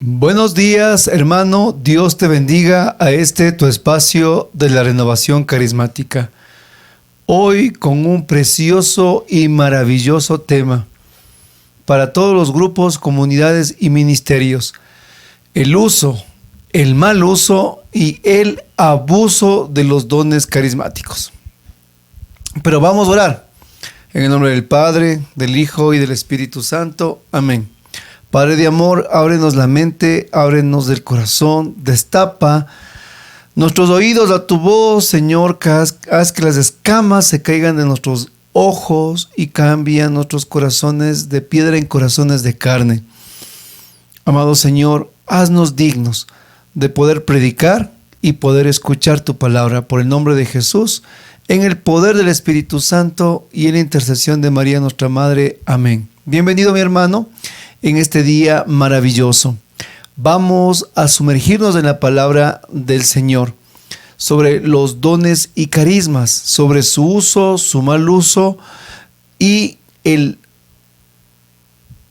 Buenos días, hermano. Dios te bendiga a tu espacio de la renovación carismática. Hoy con un precioso y maravilloso tema para todos los grupos, comunidades y ministerios. El uso, el mal uso y el abuso de los dones carismáticos. Pero vamos a orar. En el nombre del Padre, del Hijo y del Espíritu Santo. Amén. Padre de amor, ábrenos la mente, ábrenos el corazón, destapa nuestros oídos a tu voz, Señor, haz que las escamas se caigan de nuestros ojos y cambian nuestros corazones de piedra en corazones de carne. Amado Señor, haznos dignos de poder predicar y poder escuchar tu palabra. Por el nombre de Jesús, en el poder del Espíritu Santo y en la intercesión de María, nuestra Madre. Amén. Bienvenido, mi hermano, en este día maravilloso. Vamos a sumergirnos en la palabra del Señor sobre los dones y carismas, sobre su uso, su mal uso y el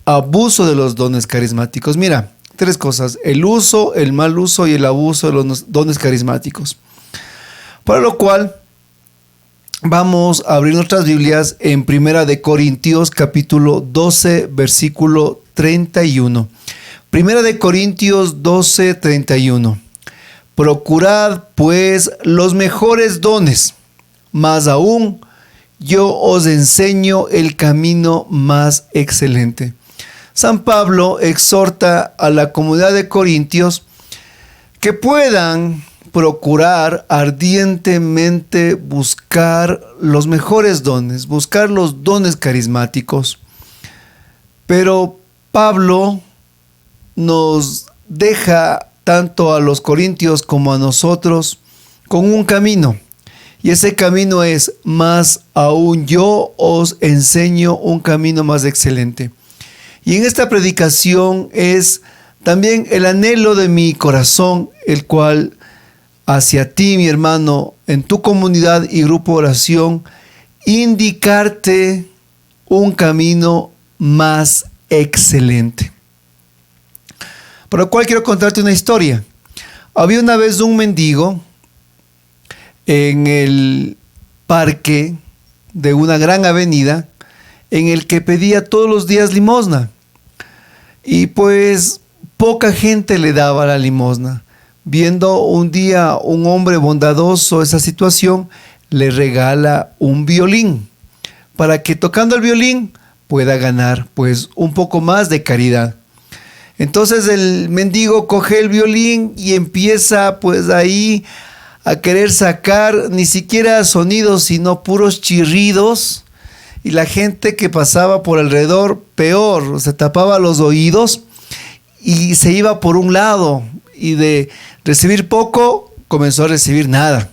abuso de los dones carismáticos. Mira, tres cosas: el uso, el mal uso y el abuso de los dones carismáticos. Para lo cual vamos a abrir nuestras Biblias en 1 Corintios capítulo 12, versículo 31. 1 Corintios 12, 31. Procurad pues los mejores dones, más aún yo os enseño el camino más excelente. San Pablo exhorta a la comunidad de Corintios que puedan procurar ardientemente buscar los mejores dones, buscar los dones carismáticos. Pero Pablo nos deja tanto a los corintios como a nosotros con un camino. Y ese camino es: más aún yo os enseño un camino más excelente. Y en esta predicación es también el anhelo de mi corazón, el cual hacia ti, mi hermano, en tu comunidad y grupo de oración, indicarte un camino más excelente. Por lo cual quiero contarte una historia. Había una vez un mendigo en el parque de una gran avenida en el que pedía todos los días limosna. Y pues poca gente le daba la limosna. Viendo un día un hombre bondadoso esa situación, le regala un violín para que tocando el violín pueda ganar pues un poco más de caridad. Entonces el mendigo coge el violín y empieza pues ahí a querer sacar ni siquiera sonidos, sino puros chirridos, y la gente que pasaba por alrededor peor, se tapaba los oídos y se iba por un lado, y de recibir poco comenzó a recibir nada.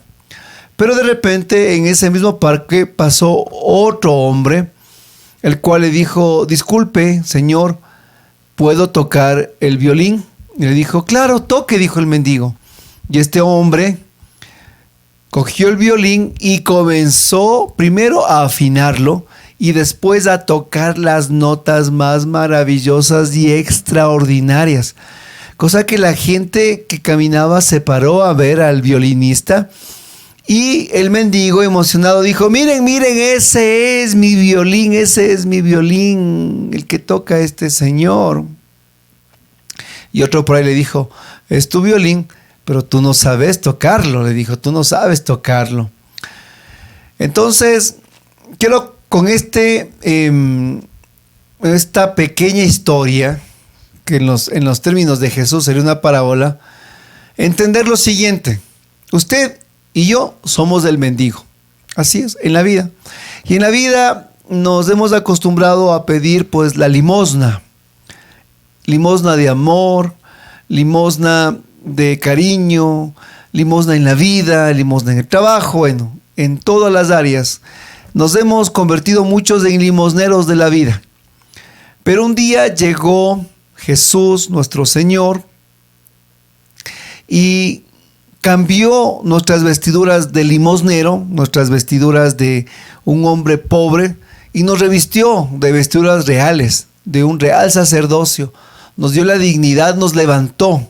Pero de repente en ese mismo parque pasó otro hombre, el cual le dijo: disculpe, señor, ¿puedo tocar el violín? Y le dijo: claro, toque, dijo el mendigo. Y este hombre cogió el violín y comenzó primero a afinarlo y después a tocar las notas más maravillosas y extraordinarias. Cosa que la gente que caminaba se paró a ver al violinista. Y el mendigo, emocionado, dijo: miren, ese es mi violín, el que toca este señor. Y otro por ahí le dijo: es tu violín, pero tú no sabes tocarlo. Le dijo: tú no sabes tocarlo. Entonces, quiero con esta pequeña historia, que en los términos de Jesús sería una parábola, entender lo siguiente: usted y yo somos del mendigo. Así es, en la vida. Y en la vida nos hemos acostumbrado a pedir pues la limosna. Limosna de amor, limosna de cariño, limosna en la vida, limosna en el trabajo, bueno, en todas las áreas. Nos hemos convertido muchos en limosneros de la vida. Pero un día llegó Jesús, nuestro Señor, y cambió nuestras vestiduras de limosnero, nuestras vestiduras de un hombre pobre, y nos revistió de vestiduras reales, de un real sacerdocio, nos dio la dignidad, nos levantó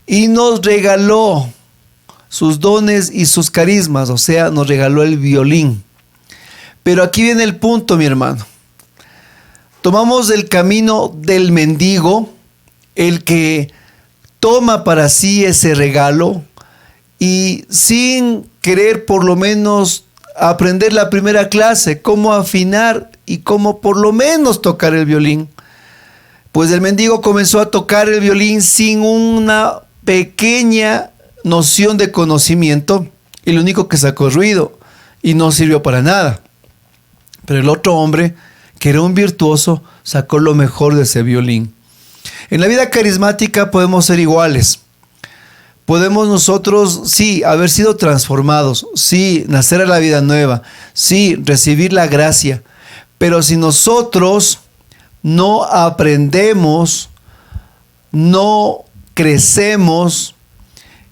y nos regaló sus dones y sus carismas, o sea, nos regaló el violín. Pero aquí viene el punto, mi hermano. Tomamos el camino del mendigo, el que toma para sí ese regalo y sin querer por lo menos aprender la primera clase, cómo afinar y cómo por lo menos tocar el violín. Pues el mendigo comenzó a tocar el violín sin una pequeña noción de conocimiento y lo único que sacó es ruido y no sirvió para nada. Pero el otro hombre, que era un virtuoso, sacó lo mejor de ese violín. En la vida carismática podemos ser iguales. Podemos nosotros, sí, haber sido transformados, sí, nacer a la vida nueva, sí, recibir la gracia. Pero si nosotros no aprendemos, no crecemos,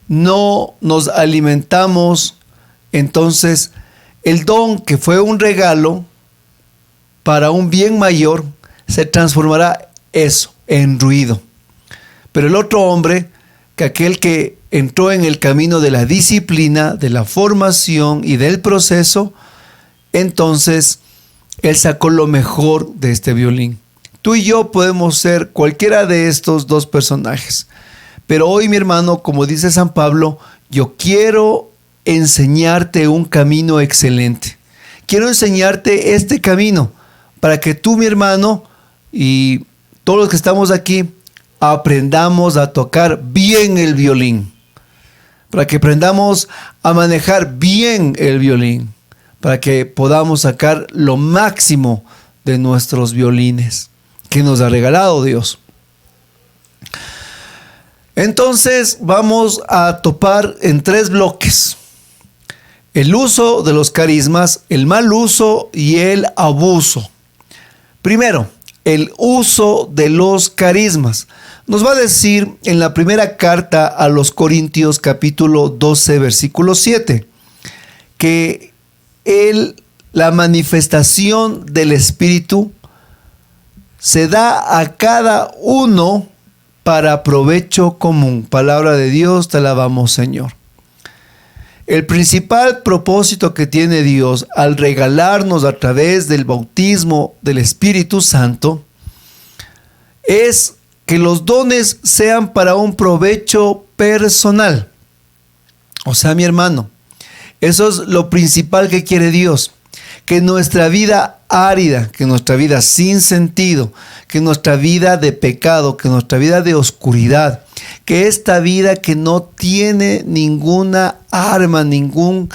no nos alimentamos, entonces el don que fue un regalo para un bien mayor se transformará eso en ruido. Pero el otro hombre, que aquel que entró en el camino de la disciplina, de la formación y del proceso, entonces él sacó lo mejor de este violín. Tú y yo podemos ser cualquiera de estos dos personajes. Pero hoy, mi hermano, como dice San Pablo, yo quiero enseñarte un camino excelente. Quiero enseñarte este camino para que tú, mi hermano, y todos los que estamos aquí, aprendamos a tocar bien el violín. Para que aprendamos a manejar bien el violín. Para que podamos sacar lo máximo de nuestros violines que nos ha regalado Dios. Entonces vamos a topar en 3 bloques: el uso de los carismas, el mal uso y el abuso. Primero, el uso de los carismas. Nos va a decir en la primera carta a los Corintios, capítulo 12, versículo 7, que la manifestación del Espíritu se da a cada uno para provecho común. Palabra de Dios, te alabamos, Señor. El principal propósito que tiene Dios al regalarnos a través del bautismo del Espíritu Santo es que los dones sean para un provecho personal. O sea, mi hermano, eso es lo principal que quiere Dios. Que nuestra vida árida, que nuestra vida sin sentido, que nuestra vida de pecado, que nuestra vida de oscuridad, que esta vida que no tiene ninguna arma, ningún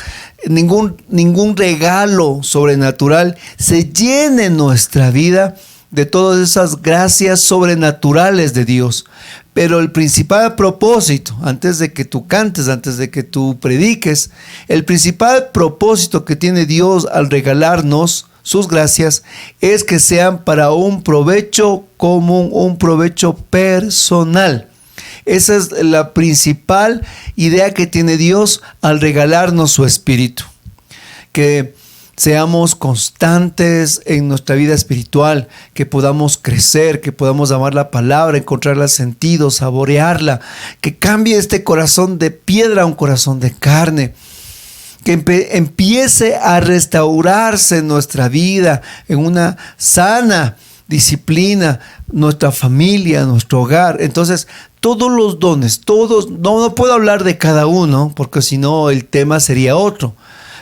regalo sobrenatural, se llene nuestra vida de todas esas gracias sobrenaturales de Dios. Pero el principal propósito, antes de que tú cantes, antes de que tú prediques, el principal propósito que tiene Dios al regalarnos sus gracias es que sean para un provecho común, un provecho personal. Esa es la principal idea que tiene Dios al regalarnos su Espíritu. Que seamos constantes en nuestra vida espiritual, que podamos crecer, que podamos amar la palabra, encontrarle sentido, saborearla, que cambie este corazón de piedra a un corazón de carne, que empiece a restaurarse nuestra vida en una sana disciplina, nuestra familia, nuestro hogar. Entonces, todos los dones, no puedo hablar de cada uno, porque si no el tema sería otro.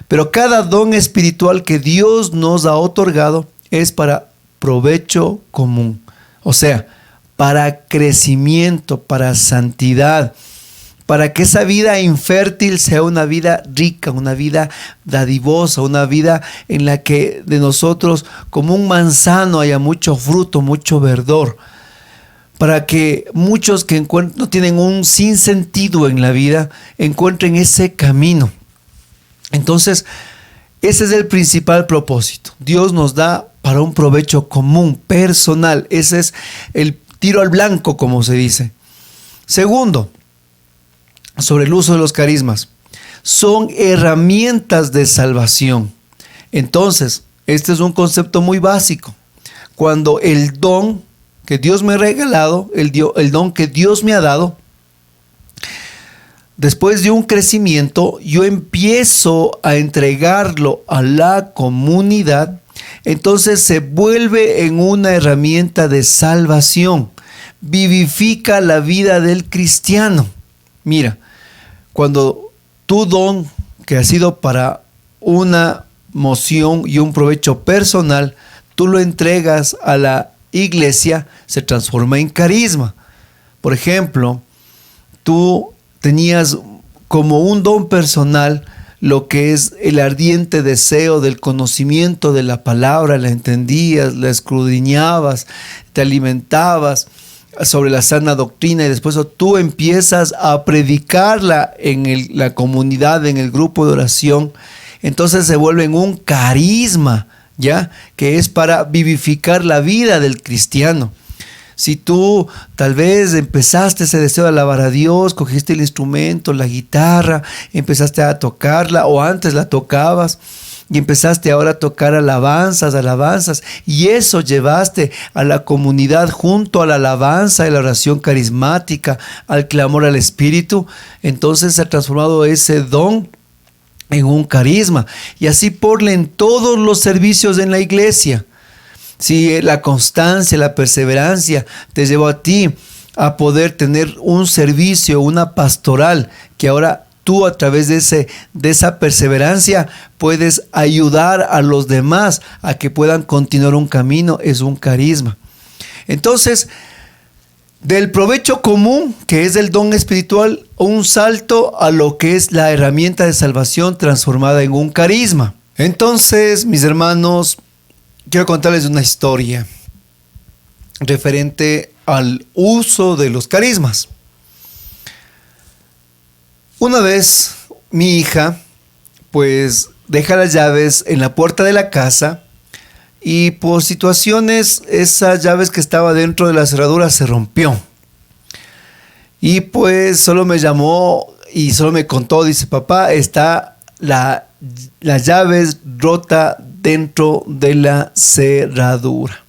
Pero cada don espiritual que Dios nos ha otorgado es para provecho común. O sea, para crecimiento, para santidad, para que esa vida infértil sea una vida rica, una vida dadivosa, una vida en la que de nosotros como un manzano haya mucho fruto, mucho verdor. Para que muchos que no tienen un sinsentido en la vida encuentren ese camino. Entonces, ese es el principal propósito. Dios nos da para un provecho común, personal. Ese es el tiro al blanco, como se dice. Segundo, sobre el uso de los carismas. Son herramientas de salvación. Entonces, este es un concepto muy básico. Cuando el don que Dios me ha regalado, el don que Dios me ha dado, después de un crecimiento, yo empiezo a entregarlo a la comunidad, entonces se vuelve en una herramienta de salvación. Vivifica la vida del cristiano. Mira, cuando tu don, que ha sido para una moción y un provecho personal, tú lo entregas a la iglesia, se transforma en carisma. Por ejemplo, tú tenías como un don personal lo que es el ardiente deseo del conocimiento de la palabra, la entendías, la escudriñabas, te alimentabas sobre la sana doctrina y después tú empiezas a predicarla en la comunidad, en el grupo de oración. Entonces se vuelve en un carisma, ¿ya? Que es para vivificar la vida del cristiano. Si tú tal vez empezaste ese deseo de alabar a Dios, cogiste el instrumento, la guitarra, empezaste a tocarla o antes la tocabas y empezaste ahora a tocar alabanzas y eso llevaste a la comunidad junto a la alabanza y la oración carismática, al clamor al Espíritu, entonces se ha transformado ese don en un carisma y así ponle en todos los servicios en la iglesia. Si la constancia, la perseverancia te llevó a ti a poder tener un servicio, una pastoral, que ahora tú a través de esa perseverancia puedes ayudar a los demás a que puedan continuar un camino, es un carisma. Entonces, del provecho común, que es el don espiritual, un salto a lo que es la herramienta de salvación transformada en un carisma. Entonces, mis hermanos, quiero contarles una historia referente al uso de los carismas. Una vez mi hija pues deja las llaves en la puerta de la casa y por situaciones esas llaves que estaba dentro de la cerradura se rompió. Y pues solo me llamó y solo me contó, dice: papá, está la llave rota dentro de la cerradura.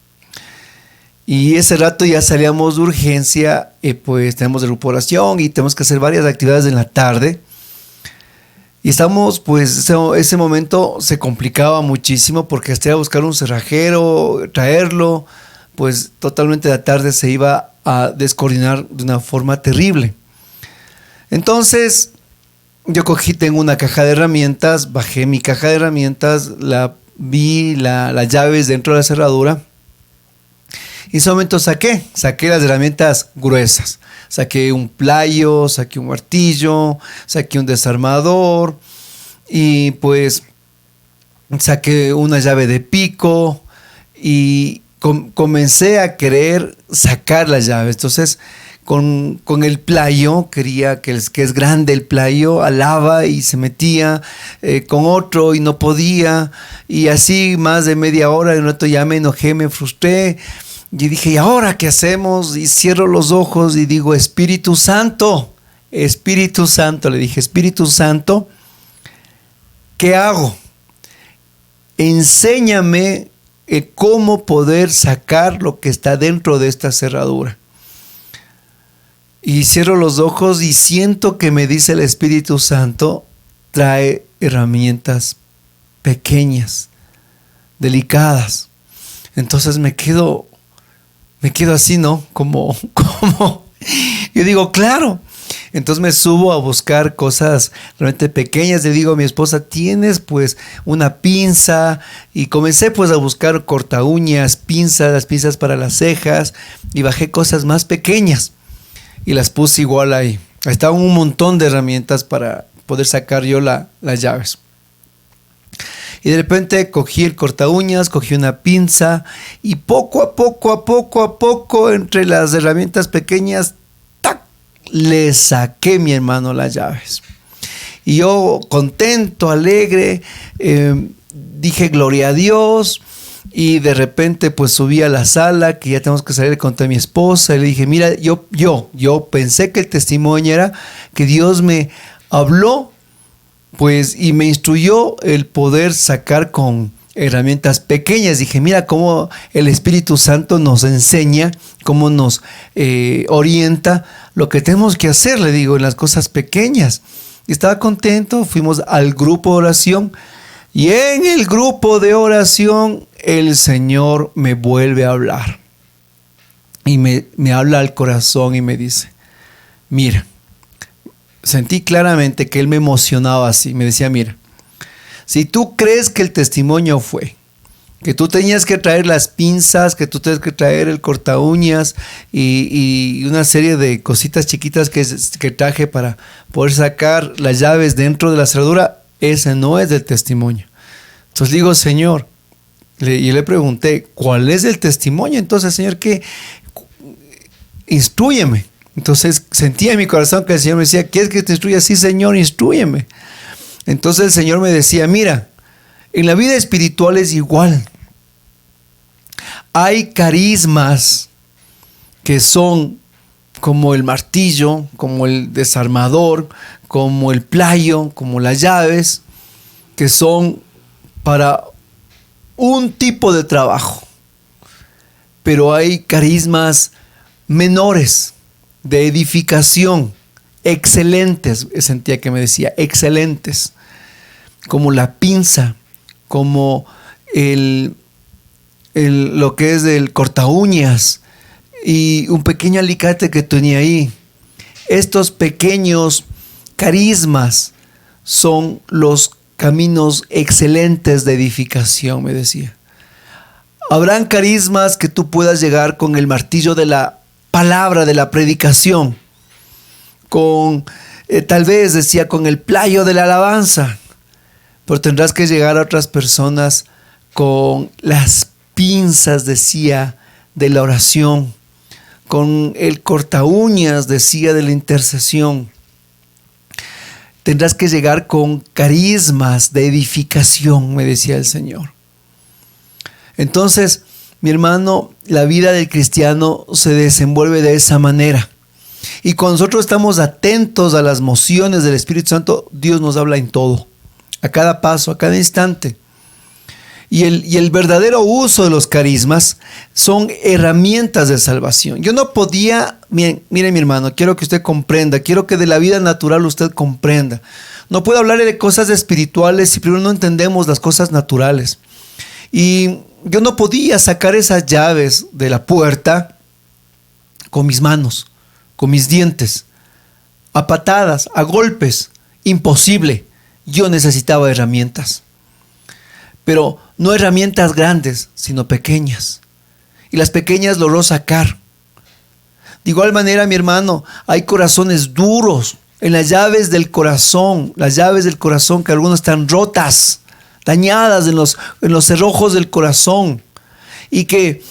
Y ese rato ya salíamos de urgencia, pues tenemos el grupo de oración y tenemos que hacer varias actividades en la tarde. Y estamos, pues ese momento se complicaba muchísimo porque hasta ir a buscar un cerrajero, traerlo, pues totalmente la tarde se iba a descoordinar de una forma terrible. Entonces yo tengo una caja de herramientas, bajé mi caja de herramientas, vi las llaves dentro de la cerradura. Y en ese momento saqué las herramientas gruesas. Saqué un playo, saqué un martillo, saqué un desarmador y pues saqué una llave de pico y comencé a querer sacar las llaves. Entonces con el playo, quería que es grande el playo, alaba y se metía con otro y no podía. Y así más de media hora, de un rato ya me enojé, me frustré. Y dije: ¿y ahora qué hacemos? Y cierro los ojos y digo: Espíritu Santo, le dije: Espíritu Santo, ¿qué hago? Enséñame cómo poder sacar lo que está dentro de esta cerradura. Y cierro los ojos y siento que me dice el Espíritu Santo: trae herramientas pequeñas, delicadas. Entonces me quedo así, ¿no? Como yo digo, claro. Entonces me subo a buscar cosas realmente pequeñas. Le digo a mi esposa: ¿tienes pues una pinza? Y comencé pues a buscar corta uñas, las pinzas para las cejas, y bajé cosas más pequeñas y las puse igual ahí. Estaban un montón de herramientas para poder sacar yo las llaves. Y de repente cogí el corta uñas, cogí una pinza y poco a poco, entre las herramientas pequeñas, ¡tac!, le saqué, mi hermano, las llaves. Y yo, contento, alegre, dije: gloria a Dios. Y de repente pues subí a la sala, que ya tenemos que salir, contra mi esposa, y le dije: mira, yo pensé que el testimonio era que Dios me habló, pues, y me instruyó el poder sacar con herramientas pequeñas. Dije, mira cómo el Espíritu Santo nos enseña, cómo nos orienta lo que tenemos que hacer, le digo, en las cosas pequeñas. Y estaba contento, fuimos al grupo de oración y en el grupo de oración el Señor me vuelve a hablar. Y me habla al corazón y me dice, mira, sentí claramente que Él me emocionaba así. Me decía, mira, si tú crees que el testimonio fue que tú tenías que traer las pinzas, que tú tenías que traer el corta uñas y una serie de cositas chiquitas que traje para poder sacar las llaves dentro de la cerradura, ese no es el testimonio. Entonces digo, Señor, y le pregunté, ¿cuál es el testimonio? Entonces, Señor, ¿qué? Instrúyeme. Entonces sentía en mi corazón que el Señor me decía, ¿quieres que te instruya? Sí, Señor, instrúyeme. Entonces el Señor me decía, mira, en la vida espiritual es igual. Hay carismas que son como el martillo, como el desarmador, como el playo, como las llaves, que son para un tipo de trabajo. Pero hay carismas menores, de edificación, excelentes, sentía que me decía, excelentes, como la pinza, como lo que es el corta uñas y un pequeño alicate que tenía ahí. Estos pequeños carismas son los caminos excelentes de edificación, me decía. Habrán carismas que tú puedas llegar con el martillo de la palabra, de la predicación, con tal vez decía con el playo de la alabanza, pero tendrás que llegar a otras personas con las pinzas, decía, de la oración, con el corta uñas, decía, de la intercesión. Tendrás que llegar con carismas de edificación, me decía el Señor. Entonces, mi hermano, la vida del cristiano se desenvuelve de esa manera. Y cuando nosotros estamos atentos a las mociones del Espíritu Santo, Dios nos habla en todo, a cada paso, a cada instante. Y el verdadero uso de los carismas son herramientas de salvación. Yo no podía, mire mi hermano, quiero que usted comprenda, quiero que de la vida natural usted comprenda. No puedo hablarle de cosas espirituales si primero no entendemos las cosas naturales. Y yo no podía sacar esas llaves de la puerta con mis manos, con mis dientes, a patadas, a golpes. Imposible. Yo necesitaba herramientas. Pero no herramientas grandes, sino pequeñas. Y las pequeñas logró sacar. De igual manera, mi hermano, hay corazones duros en las llaves del corazón que algunas están rotas, dañadas en los cerrojos del corazón, y que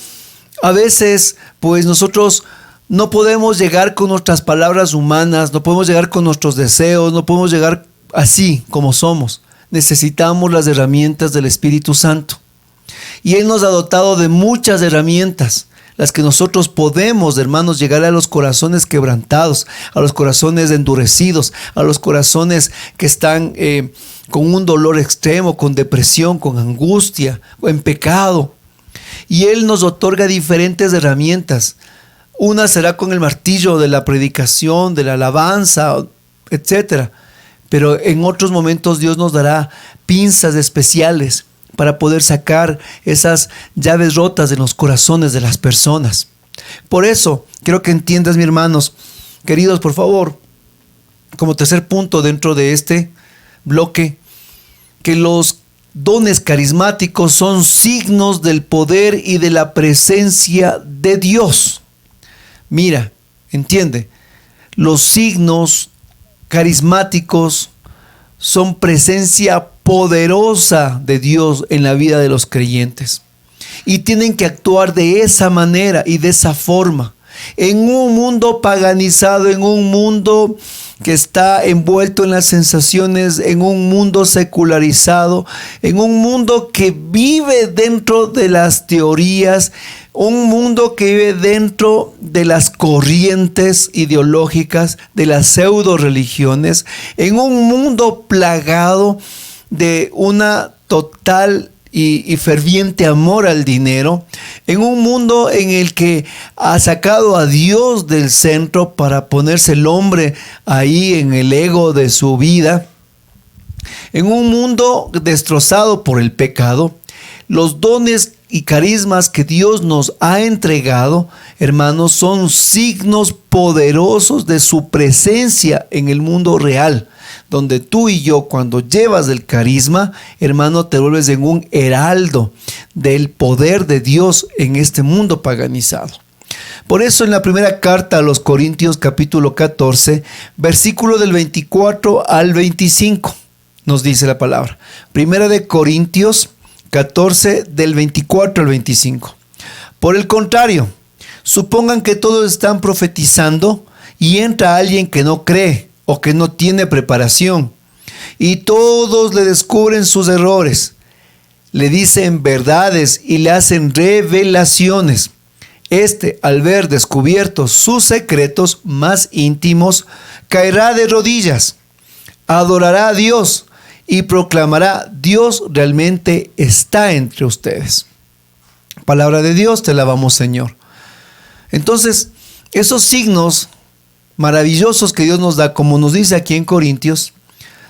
a veces pues nosotros no podemos llegar con nuestras palabras humanas, no podemos llegar con nuestros deseos, no podemos llegar así como somos. Necesitamos las herramientas del Espíritu Santo, y Él nos ha dotado de muchas herramientas, las que nosotros podemos, hermanos, llegar a los corazones quebrantados, a los corazones endurecidos, a los corazones que están con un dolor extremo, con depresión, con angustia, o en pecado. Y Él nos otorga diferentes herramientas. Una será con el martillo de la predicación, de la alabanza, etc. Pero en otros momentos Dios nos dará pinzas especiales para poder sacar esas llaves rotas de los corazones de las personas. Por eso, quiero que entiendas, mis hermanos, queridos, por favor, como tercer punto dentro de este bloque, que los dones carismáticos son signos del poder y de la presencia de Dios. Mira, entiende, los signos carismáticos son presencia poderosa de Dios en la vida de los creyentes, y tienen que actuar de esa manera y de esa forma. En un mundo paganizado, en un mundo que está envuelto en las sensaciones, en un mundo secularizado, en un mundo que vive dentro de las teorías, un mundo que vive dentro de las corrientes ideológicas, de las pseudo religiones, en un mundo plagado de una total y ferviente amor al dinero, en un mundo en el que ha sacado a Dios del centro para ponerse el hombre ahí en el ego de su vida, en un mundo destrozado por el pecado, los dones y carismas que Dios nos ha entregado, hermanos, son signos poderosos de su presencia en el mundo real, donde tú y yo, cuando llevas el carisma, hermano, te vuelves en un heraldo del poder de Dios en este mundo paganizado. Por eso en la primera carta a los Corintios, capítulo 14, versículo del 24 al 25, nos dice la palabra. Primera de Corintios 14, del 24 al 25. Por el contrario, supongan que todos están profetizando y entra alguien que no cree o que no tiene preparación, y todos le descubren sus errores, le dicen verdades y le hacen revelaciones. Al ver descubiertos sus secretos más íntimos, caerá de rodillas, adorará a Dios y proclamará: Dios realmente está entre ustedes. Palabra de Dios, te alabamos, Señor. Entonces, esos signos maravillosos que Dios nos da, como nos dice aquí en Corintios,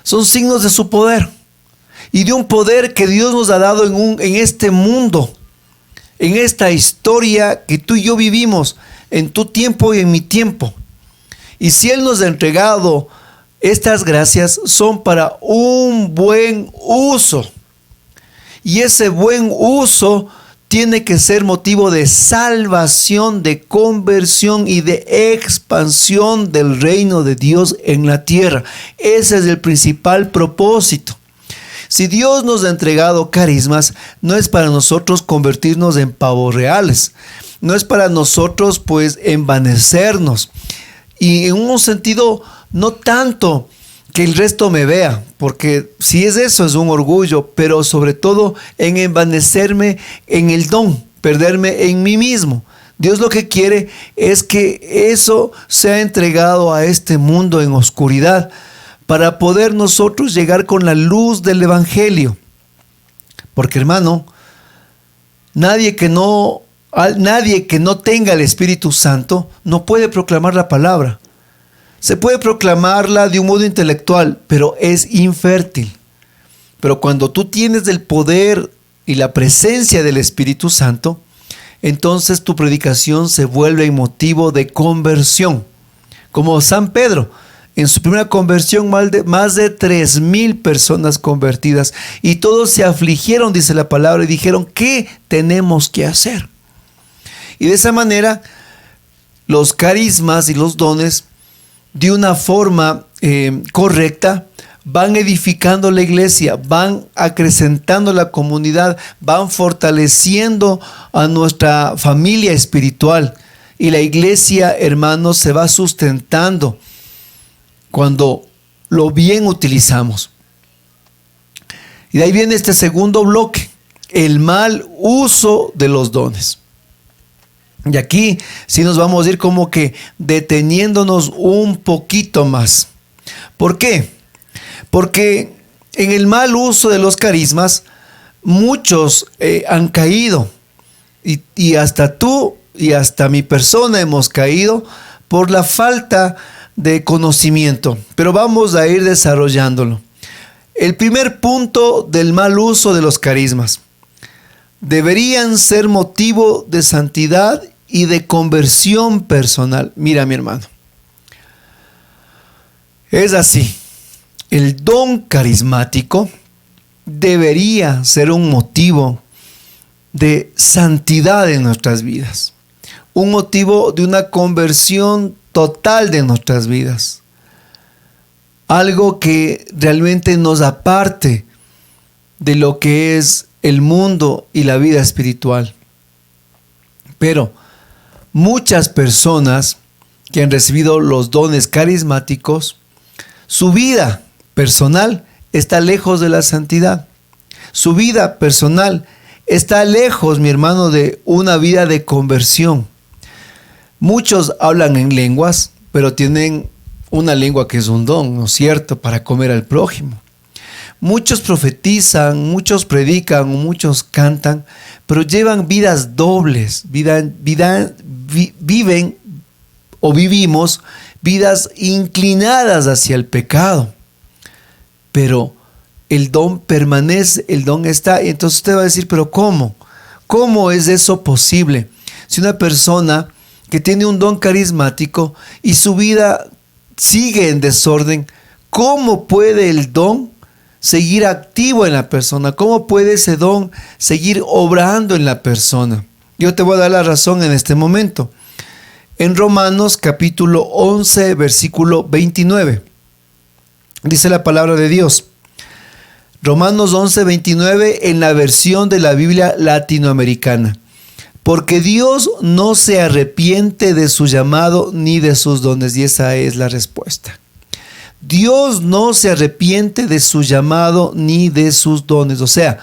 son signos de su poder y de un poder que Dios nos ha dado en este mundo, en esta historia que tú y yo vivimos, en tu tiempo y en mi tiempo. Y si Él nos ha entregado estas gracias, son para un buen uso, y ese buen uso tiene que ser motivo de salvación, de conversión y de expansión del reino de Dios en la tierra. Ese es el principal propósito. Si Dios nos ha entregado carismas, no es para nosotros convertirnos en pavos reales. No es para nosotros, pues, envanecernos. Y en un sentido, no tanto que el resto me vea, porque si es eso, es un orgullo, pero sobre todo en envanecerme en el don, perderme en mí mismo. Dios lo que quiere es que eso sea entregado a este mundo en oscuridad, para poder nosotros llegar con la luz del evangelio. Porque, hermano, nadie que no tenga el Espíritu Santo no puede proclamar la palabra. Se puede proclamarla de un modo intelectual, pero es infértil. Pero cuando tú tienes el poder y la presencia del Espíritu Santo, entonces tu predicación se vuelve motivo de conversión. Como San Pedro, en su primera conversión, más de 3,000 personas convertidas, y todos se afligieron, dice la palabra, y dijeron: ¿qué tenemos que hacer? Y de esa manera, los carismas y los dones, de una forma correcta, van edificando la iglesia, van acrecentando la comunidad, van fortaleciendo a nuestra familia espiritual, y la iglesia, hermanos, se va sustentando cuando lo bien utilizamos. Y de ahí viene este segundo bloque: el mal uso de los dones. Y aquí sí nos vamos a ir como que deteniéndonos un poquito más. ¿Por qué? Porque en el mal uso de los carismas, muchos han caído. Y hasta tú y hasta mi persona hemos caído por la falta de conocimiento. Pero vamos a ir desarrollándolo. El primer punto del mal uso de los carismas: deberían ser motivo de santidad y de conversión personal. Mira, mi hermano, es así. El don carismático debería ser un motivo de santidad en nuestras vidas, un motivo de una conversión total de nuestras vidas, algo que realmente nos aparte de lo que es el mundo y la vida espiritual. Pero muchas personas que han recibido los dones carismáticos, su vida personal está lejos de la santidad. Su vida personal está lejos, mi hermano, de una vida de conversión. Muchos hablan en lenguas, pero tienen una lengua que es un don, ¿no es cierto?, para comer al prójimo. Muchos profetizan, muchos predican, muchos cantan, pero llevan vidas dobles, viven o vivimos vidas inclinadas hacia el pecado. Pero el don permanece, el don está. Y entonces usted va a decir, pero ¿cómo? ¿Cómo es eso posible? Si una persona que tiene un don carismático y su vida sigue en desorden, ¿cómo puede el don seguir activo en la persona? ¿Cómo puede ese don seguir obrando en la persona? Yo te voy a dar la razón en este momento. En Romanos capítulo 11, versículo 29, dice la palabra de Dios. Romanos 11, 29 en la versión de la Biblia latinoamericana. Porque Dios no se arrepiente de su llamado ni de sus dones. Y esa es la respuesta. Dios no se arrepiente de su llamado ni de sus dones. O sea,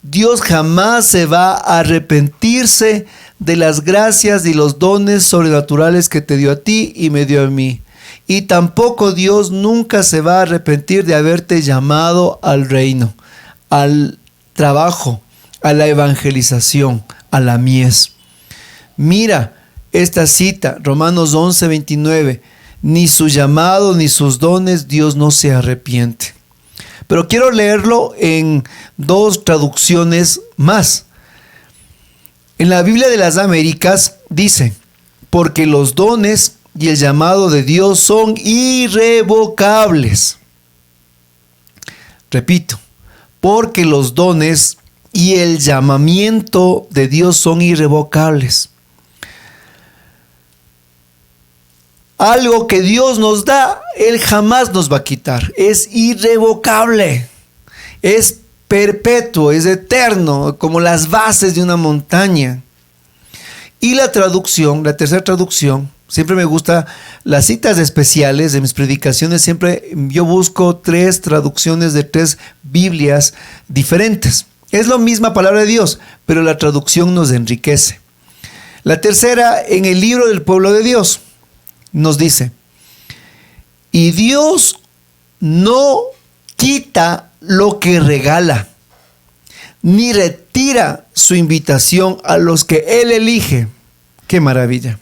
Dios jamás se va a arrepentirse de las gracias y los dones sobrenaturales que te dio a ti y me dio a mí. Y tampoco Dios nunca se va a arrepentir de haberte llamado al reino, al trabajo, a la evangelización, a la mies. Mira esta cita, Romanos 11, 29. Ni su llamado ni sus dones Dios no se arrepiente. Pero quiero leerlo en dos traducciones más. En la Biblia de las Américas dice, porque los dones y el llamado de Dios son irrevocables. Repito, porque los dones y el llamamiento de Dios son irrevocables. Algo que Dios nos da, Él jamás nos va a quitar. Es irrevocable. Es perpetuo, es eterno, como las bases de una montaña. Y la traducción, la tercera traducción, siempre me gusta las citas especiales de mis predicaciones. Siempre yo busco 3 traducciones de 3 Biblias diferentes. Es la misma palabra de Dios, pero la traducción nos enriquece. La tercera, en el libro del pueblo de Dios, nos dice, y Dios no quita lo que regala, ni retira su invitación a los que Él elige. ¡Qué maravilla!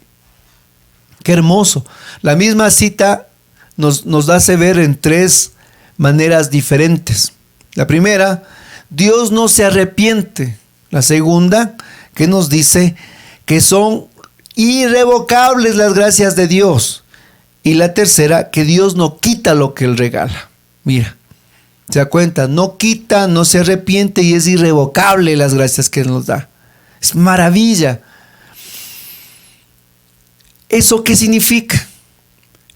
¡Qué hermoso! La misma cita nos hace ver en 3 maneras diferentes. La primera, Dios no se arrepiente. La segunda, que nos dice que son irrevocables las gracias de Dios. Y la tercera, que Dios no quita lo que Él regala. Mira, se da cuenta, no quita, no se arrepiente y es irrevocable las gracias que Él nos da. Es maravilla. ¿Eso qué significa?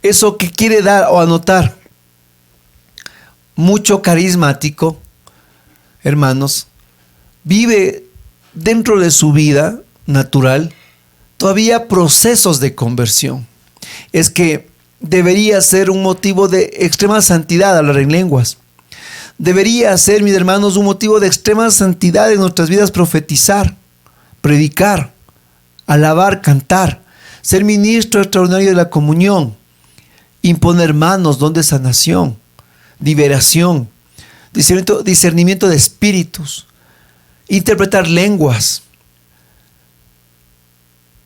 ¿Eso qué quiere dar o anotar? Mucho carismático, hermanos, vive dentro de su vida natural todavía procesos de conversión. Es que debería ser un motivo de extrema santidad hablar en lenguas. Debería ser, mis hermanos, un motivo de extrema santidad en nuestras vidas profetizar, predicar, alabar, cantar, ser ministro extraordinario de la comunión, imponer manos, don de sanación, liberación, discernimiento de espíritus, interpretar lenguas.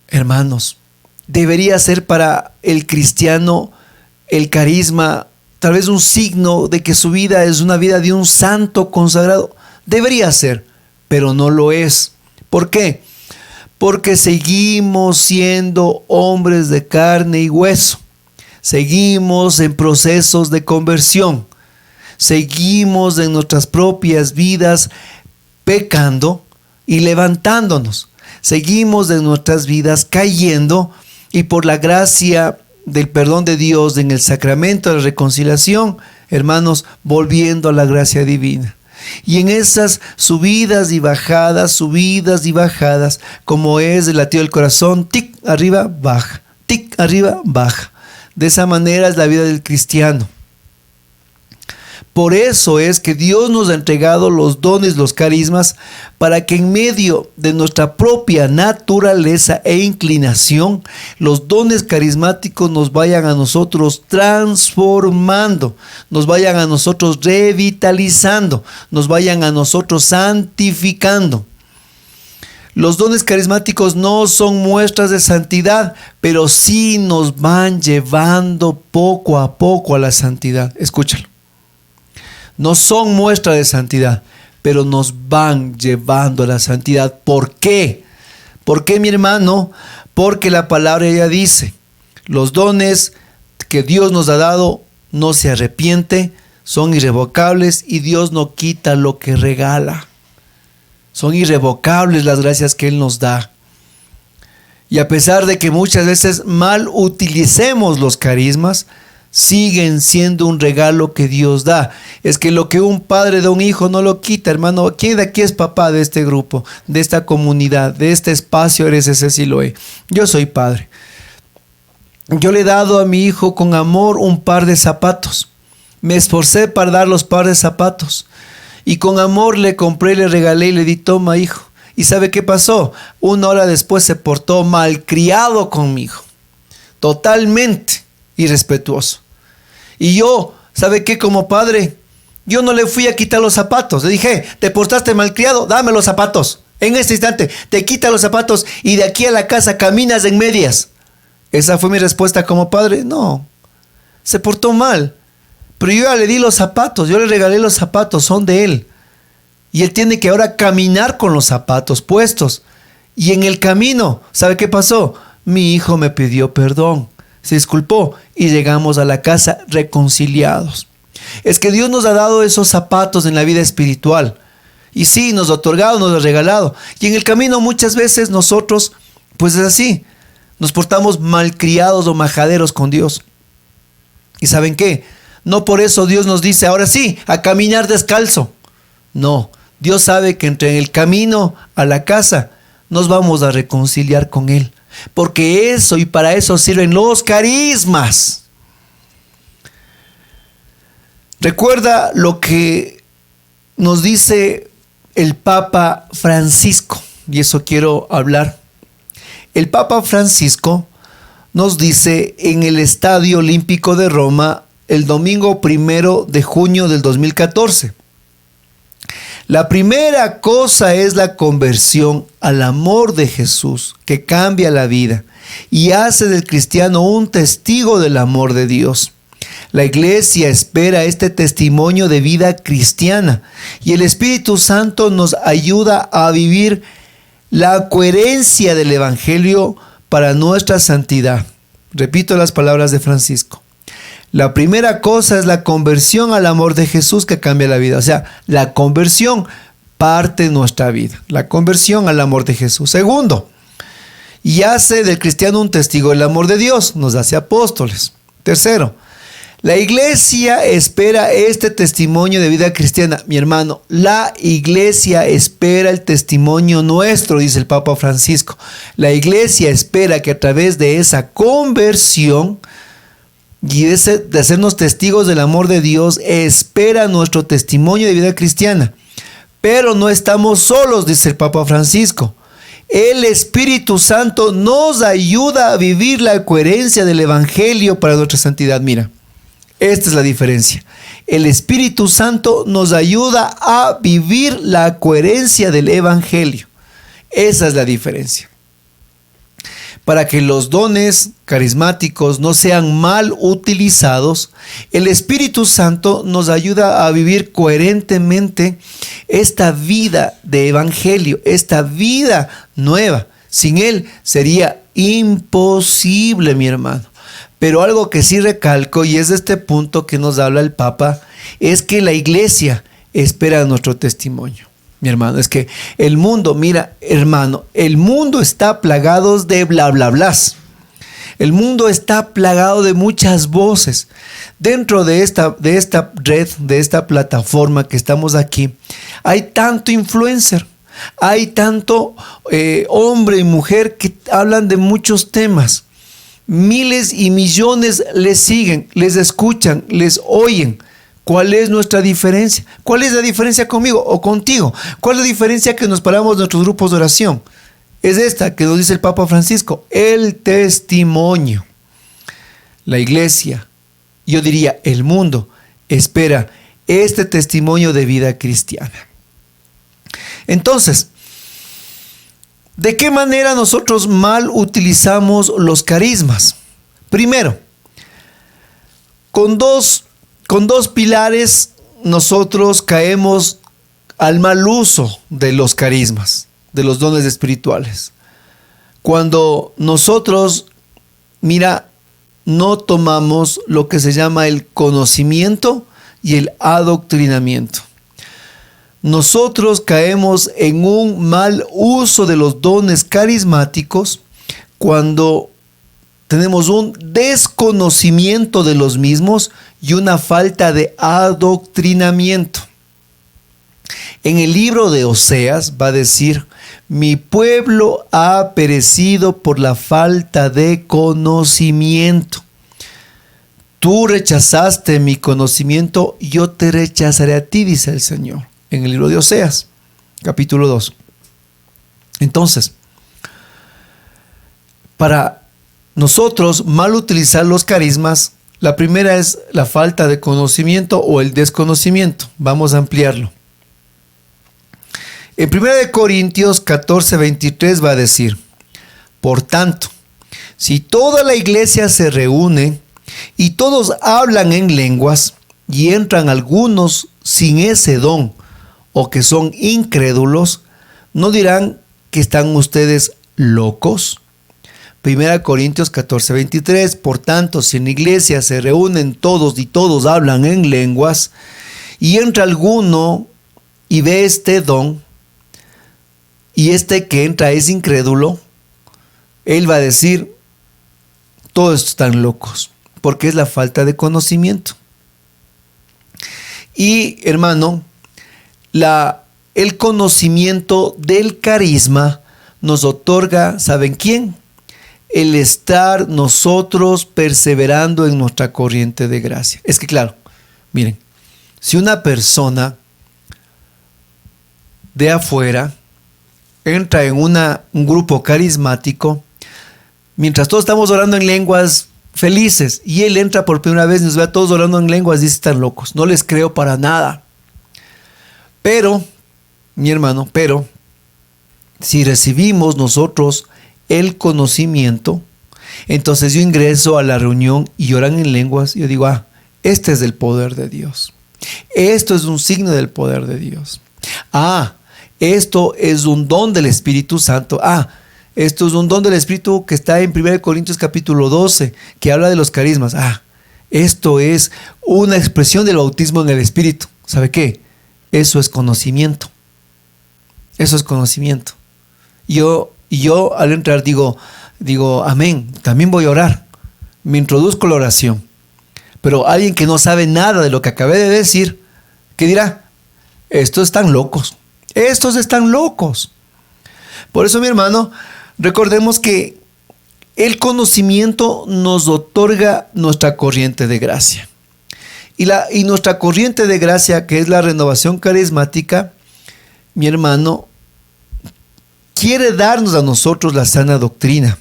Hermanos, debería ser para el cristiano el carisma, tal vez un signo de que su vida es una vida de un santo consagrado. Debería ser, pero no lo es. ¿Por qué? Porque seguimos siendo hombres de carne y hueso. Seguimos en procesos de conversión. Seguimos en nuestras propias vidas pecando y levantándonos. Seguimos en nuestras vidas cayendo y por la gracia del perdón de Dios en el sacramento de la reconciliación, hermanos, volviendo a la gracia divina. Y en esas subidas y bajadas, como es el latido del corazón, tic, arriba, baja, de esa manera es la vida del cristiano. Por eso es que Dios nos ha entregado los dones, los carismas, para que en medio de nuestra propia naturaleza e inclinación, los dones carismáticos nos vayan a nosotros transformando, nos vayan a nosotros revitalizando, nos vayan a nosotros santificando. Los dones carismáticos no son muestras de santidad, pero sí nos van llevando poco a poco a la santidad. Escúchalo. No son muestra de santidad, pero nos van llevando a la santidad. ¿Por qué? ¿Por qué, mi hermano? Porque la palabra ya dice, los dones que Dios nos ha dado no se arrepiente, son irrevocables y Dios no quita lo que regala. Son irrevocables las gracias que Él nos da. Y a pesar de que muchas veces mal utilicemos los carismas, siguen siendo un regalo que Dios da. Es que lo que un padre da a un hijo no lo quita, hermano. ¿Quién de aquí es papá de este grupo, de esta comunidad, de este espacio? Eres ese Siloé. Yo soy padre. Yo le he dado a mi hijo con amor un par de zapatos. Me esforcé para dar los par de zapatos. Y con amor le compré, le regalé y le di, toma, hijo. ¿Y sabe qué pasó? 1 hora después se portó malcriado conmigo. Totalmente irrespetuoso. Y yo, ¿sabe qué? Como padre, yo no le fui a quitar los zapatos. Le dije, te portaste malcriado, dame los zapatos. En este instante, te quita los zapatos y de aquí a la casa caminas en medias. ¿Esa fue mi respuesta como padre? No. Se portó mal. Pero yo ya le di los zapatos, yo le regalé los zapatos, son de él. Y él tiene que ahora caminar con los zapatos puestos. Y en el camino, ¿sabe qué pasó? Mi hijo me pidió perdón, se disculpó y llegamos a la casa reconciliados. Es que Dios nos ha dado esos zapatos en la vida espiritual. Y sí, nos ha otorgado, nos ha regalado. Y en el camino muchas veces nosotros, pues es así, nos portamos malcriados o majaderos con Dios. ¿Y saben qué? No por eso Dios nos dice, ahora sí, a caminar descalzo. No, Dios sabe que entre el camino a la casa nos vamos a reconciliar con Él. Porque eso y para eso sirven los carismas. Recuerda lo que nos dice el Papa Francisco, y eso quiero hablar. El Papa Francisco nos dice en el Estadio Olímpico de Roma el domingo 1 de junio del 2014. La primera cosa es la conversión al amor de Jesús, que cambia la vida y hace del cristiano un testigo del amor de Dios. La iglesia espera este testimonio de vida cristiana y el Espíritu Santo nos ayuda a vivir la coherencia del Evangelio para nuestra santidad. Repito las palabras de Francisco. La primera cosa es la conversión al amor de Jesús que cambia la vida. O sea, la conversión parte de nuestra vida. La conversión al amor de Jesús. Segundo, y hace del cristiano un testigo del amor de Dios. Nos hace apóstoles. Tercero, la iglesia espera este testimonio de vida cristiana. Mi hermano, la iglesia espera el testimonio nuestro, dice el Papa Francisco. La iglesia espera que a través de esa conversión y de hacernos testigos del amor de Dios, espera nuestro testimonio de vida cristiana. Pero no estamos solos, dice el Papa Francisco. El Espíritu Santo nos ayuda a vivir la coherencia del Evangelio para nuestra santidad. Mira, esta es la diferencia. El Espíritu Santo nos ayuda a vivir la coherencia del Evangelio. Esa es la diferencia. Para que los dones carismáticos no sean mal utilizados, el Espíritu Santo nos ayuda a vivir coherentemente esta vida de evangelio, esta vida nueva. Sin Él sería imposible, mi hermano. Pero algo que sí recalco, y es de este punto que nos habla el Papa, es que la iglesia espera nuestro testimonio. Mi hermano, es que el mundo, mira, hermano, el mundo está plagado de bla, bla, blas. El mundo está plagado de muchas voces. Dentro de esta red, de esta plataforma que estamos aquí, hay tanto influencer, hay tanto hombre y mujer que hablan de muchos temas. Miles y millones les siguen, les escuchan, les oyen. ¿Cuál es nuestra diferencia? ¿Cuál es la diferencia conmigo o contigo? ¿Cuál es la diferencia que nos paramos en nuestros grupos de oración? Es esta que nos dice el Papa Francisco, el testimonio. La iglesia, yo diría el mundo, espera este testimonio de vida cristiana. Entonces, ¿de qué manera nosotros mal utilizamos los carismas? Primero, con dos pilares nosotros caemos al mal uso de los carismas, de los dones espirituales. Cuando nosotros, no tomamos lo que se llama el conocimiento y el adoctrinamiento. Nosotros caemos en un mal uso de los dones carismáticos cuando tenemos un desconocimiento de los mismos y una falta de adoctrinamiento. En el libro de Oseas va a decir, mi pueblo ha perecido por la falta de conocimiento. Tú rechazaste mi conocimiento, yo te rechazaré a ti, dice el Señor. En el libro de Oseas, capítulo 2. Entonces, para nosotros mal utilizar los carismas, la primera es la falta de conocimiento o el desconocimiento. Vamos a ampliarlo. En 1 Corintios 14:23 va a decir, por tanto, si toda la iglesia se reúne y todos hablan en lenguas y entran algunos sin ese don o que son incrédulos, ¿no dirán que están ustedes locos? 1 Corintios 14:23, por tanto, si en la iglesia se reúnen todos y todos hablan en lenguas y entra alguno y ve este don, y este que entra es incrédulo, él va a decir, todos están locos, porque es la falta de conocimiento. Y hermano, el conocimiento del carisma nos otorga, ¿saben quién? El estar nosotros perseverando en nuestra corriente de gracia. Es que claro, miren, si una persona de afuera entra en un grupo carismático, mientras todos estamos orando en lenguas felices, y él entra por primera vez y nos ve a todos orando en lenguas, dice, están locos, no les creo para nada. Pero, mi hermano, si recibimos nosotros el conocimiento, entonces yo ingreso a la reunión y oran en lenguas, y yo digo, este es el poder de Dios. Esto es un signo del poder de Dios. Esto es un don del Espíritu Santo. Esto es un don del Espíritu que está en 1 Corintios capítulo 12, que habla de los carismas. Esto es una expresión del bautismo en el Espíritu. ¿Sabe qué? Eso es conocimiento. Eso es conocimiento. Y yo al entrar digo, amén, también voy a orar. Me introduzco la oración. Pero alguien que no sabe nada de lo que acabé de decir, ¿qué dirá? Estos están locos. Estos están locos. Por eso, mi hermano, recordemos que el conocimiento nos otorga nuestra corriente de gracia. Y nuestra corriente de gracia, que es la renovación carismática, mi hermano, quiere darnos a nosotros la sana doctrina.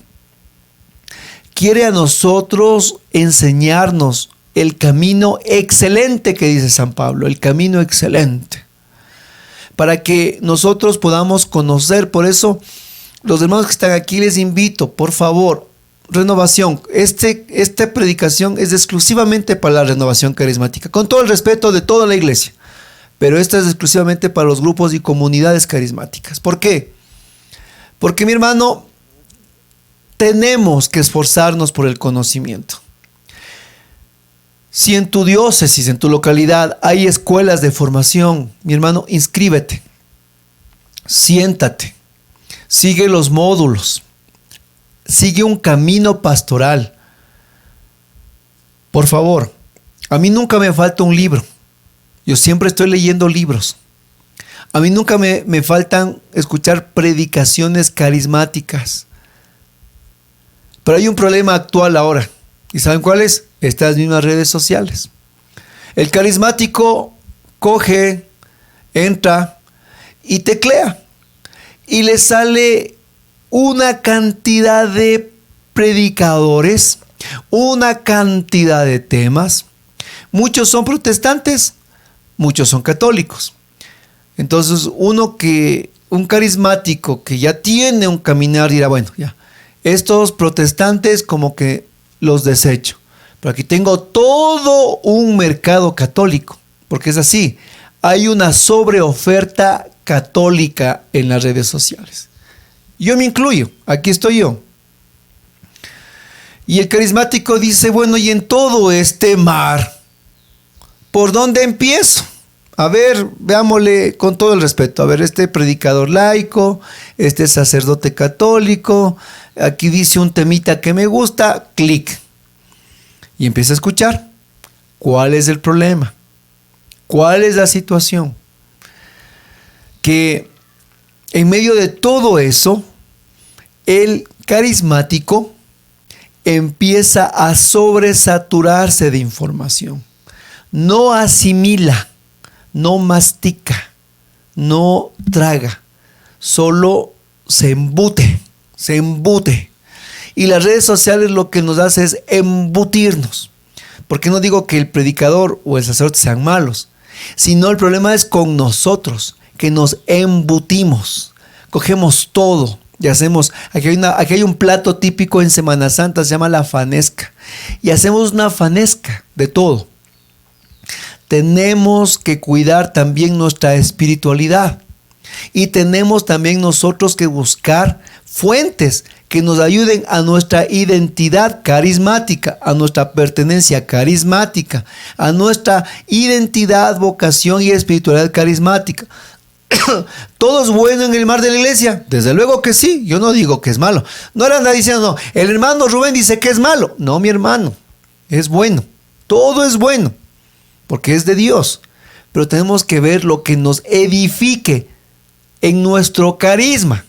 Quiere a nosotros enseñarnos el camino excelente que dice San Pablo, el camino excelente, para que nosotros podamos conocer. Por eso, los hermanos que están aquí, les invito, por favor, renovación. Esta predicación es exclusivamente para la renovación carismática, con todo el respeto de toda la iglesia, pero esta es exclusivamente para los grupos y comunidades carismáticas. ¿Por qué? Porque, mi hermano, tenemos que esforzarnos por el conocimiento. Si en tu diócesis, en tu localidad, hay escuelas de formación, mi hermano, inscríbete, siéntate, sigue los módulos, sigue un camino pastoral. Por favor, a mí nunca me falta un libro. Yo siempre estoy leyendo libros. A mí nunca me faltan escuchar predicaciones carismáticas. Pero hay un problema actual ahora. ¿Y saben cuál es? Estas mismas redes sociales. El carismático coge, entra y teclea. Y le sale una cantidad de predicadores, una cantidad de temas. Muchos son protestantes, muchos son católicos. Entonces un carismático que ya tiene un caminar dirá, bueno, ya, estos protestantes como que los desecho. Pero aquí tengo todo un mercado católico, porque es así. Hay una sobreoferta católica en las redes sociales. Yo me incluyo, aquí estoy yo. Y el carismático dice, bueno, y en todo este mar, ¿por dónde empiezo? A ver, veámosle con todo el respeto. A ver, este predicador laico, este sacerdote católico, aquí dice un temita que me gusta, clic. Y empieza a escuchar. ¿Cuál es el problema? ¿Cuál es la situación? Que en medio de todo eso, el carismático empieza a sobresaturarse de información. No asimila, no mastica, no traga, solo se embute. Y las redes sociales lo que nos hace es embutirnos. Porque no digo que el predicador o el sacerdote sean malos, sino el problema es con nosotros, que nos embutimos, cogemos todo y hacemos, aquí hay un plato típico en Semana Santa, se llama la fanesca, y hacemos una fanesca de todo. Tenemos que cuidar también nuestra espiritualidad y tenemos también nosotros que buscar fuentes que nos ayuden a nuestra identidad carismática, a nuestra pertenencia carismática, a nuestra identidad, vocación y espiritualidad carismática. ¿Todo es bueno en el mar de la iglesia? Desde luego que sí, yo no digo que es malo. No le anda diciendo, no, el hermano Rubén dice que es malo. No, mi hermano, es bueno, todo es bueno, porque es de Dios. Pero tenemos que ver lo que nos edifique en nuestro carisma.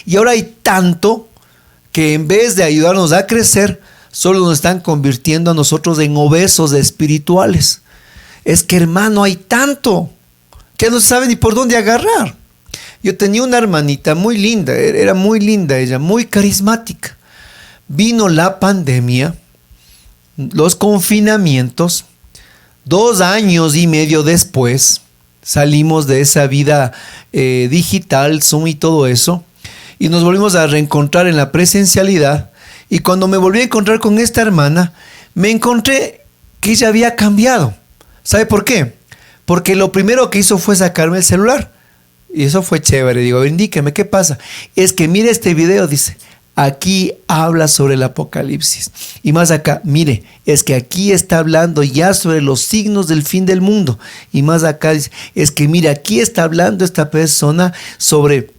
Y ahora hay tanto que en vez de ayudarnos a crecer, solo nos están convirtiendo a nosotros en obesos espirituales. Es que, hermano, hay tanto que no sabe ni por dónde agarrar. Yo tenía una hermanita muy linda, era muy linda ella, muy carismática. Vino la pandemia, los confinamientos, 2 años y medio después, salimos de esa vida digital, Zoom y todo eso, y nos volvimos a reencontrar en la presencialidad. Y cuando me volví a encontrar con esta hermana, me encontré que ella había cambiado. ¿Sabe por qué? Porque lo primero que hizo fue sacarme el celular. Y eso fue chévere. Digo, a ver, indíqueme, ¿qué pasa? Es que mire este video, dice. Aquí habla sobre el Apocalipsis. Y más acá, mire, es que aquí está hablando ya sobre los signos del fin del mundo. Y más acá dice, es que mire, aquí está hablando esta persona sobre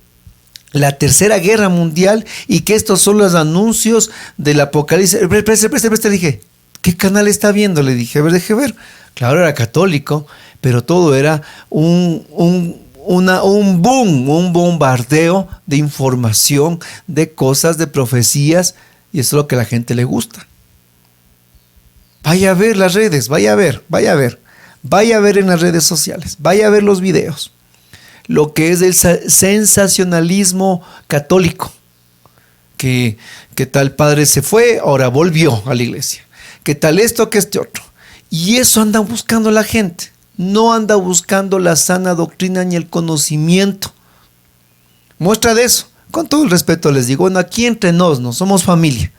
la Tercera Guerra Mundial y que estos son los anuncios del Apocalipsis. Preste, dije, ¿qué canal está viendo? Le dije, a ver, deje ver. Claro, era católico, pero todo era un boom, un bombardeo de información, de cosas, de profecías, y eso es lo que a la gente le gusta. Vaya a ver las redes, vaya a ver en las redes sociales, vaya a ver los videos, lo que es el sensacionalismo católico, que tal padre se fue, ahora volvió a la iglesia, que tal esto, que este otro, y eso anda buscando la gente. No anda buscando la sana doctrina ni el conocimiento. Muestra de eso. Con todo el respeto les digo, bueno, aquí entre nos somos familia.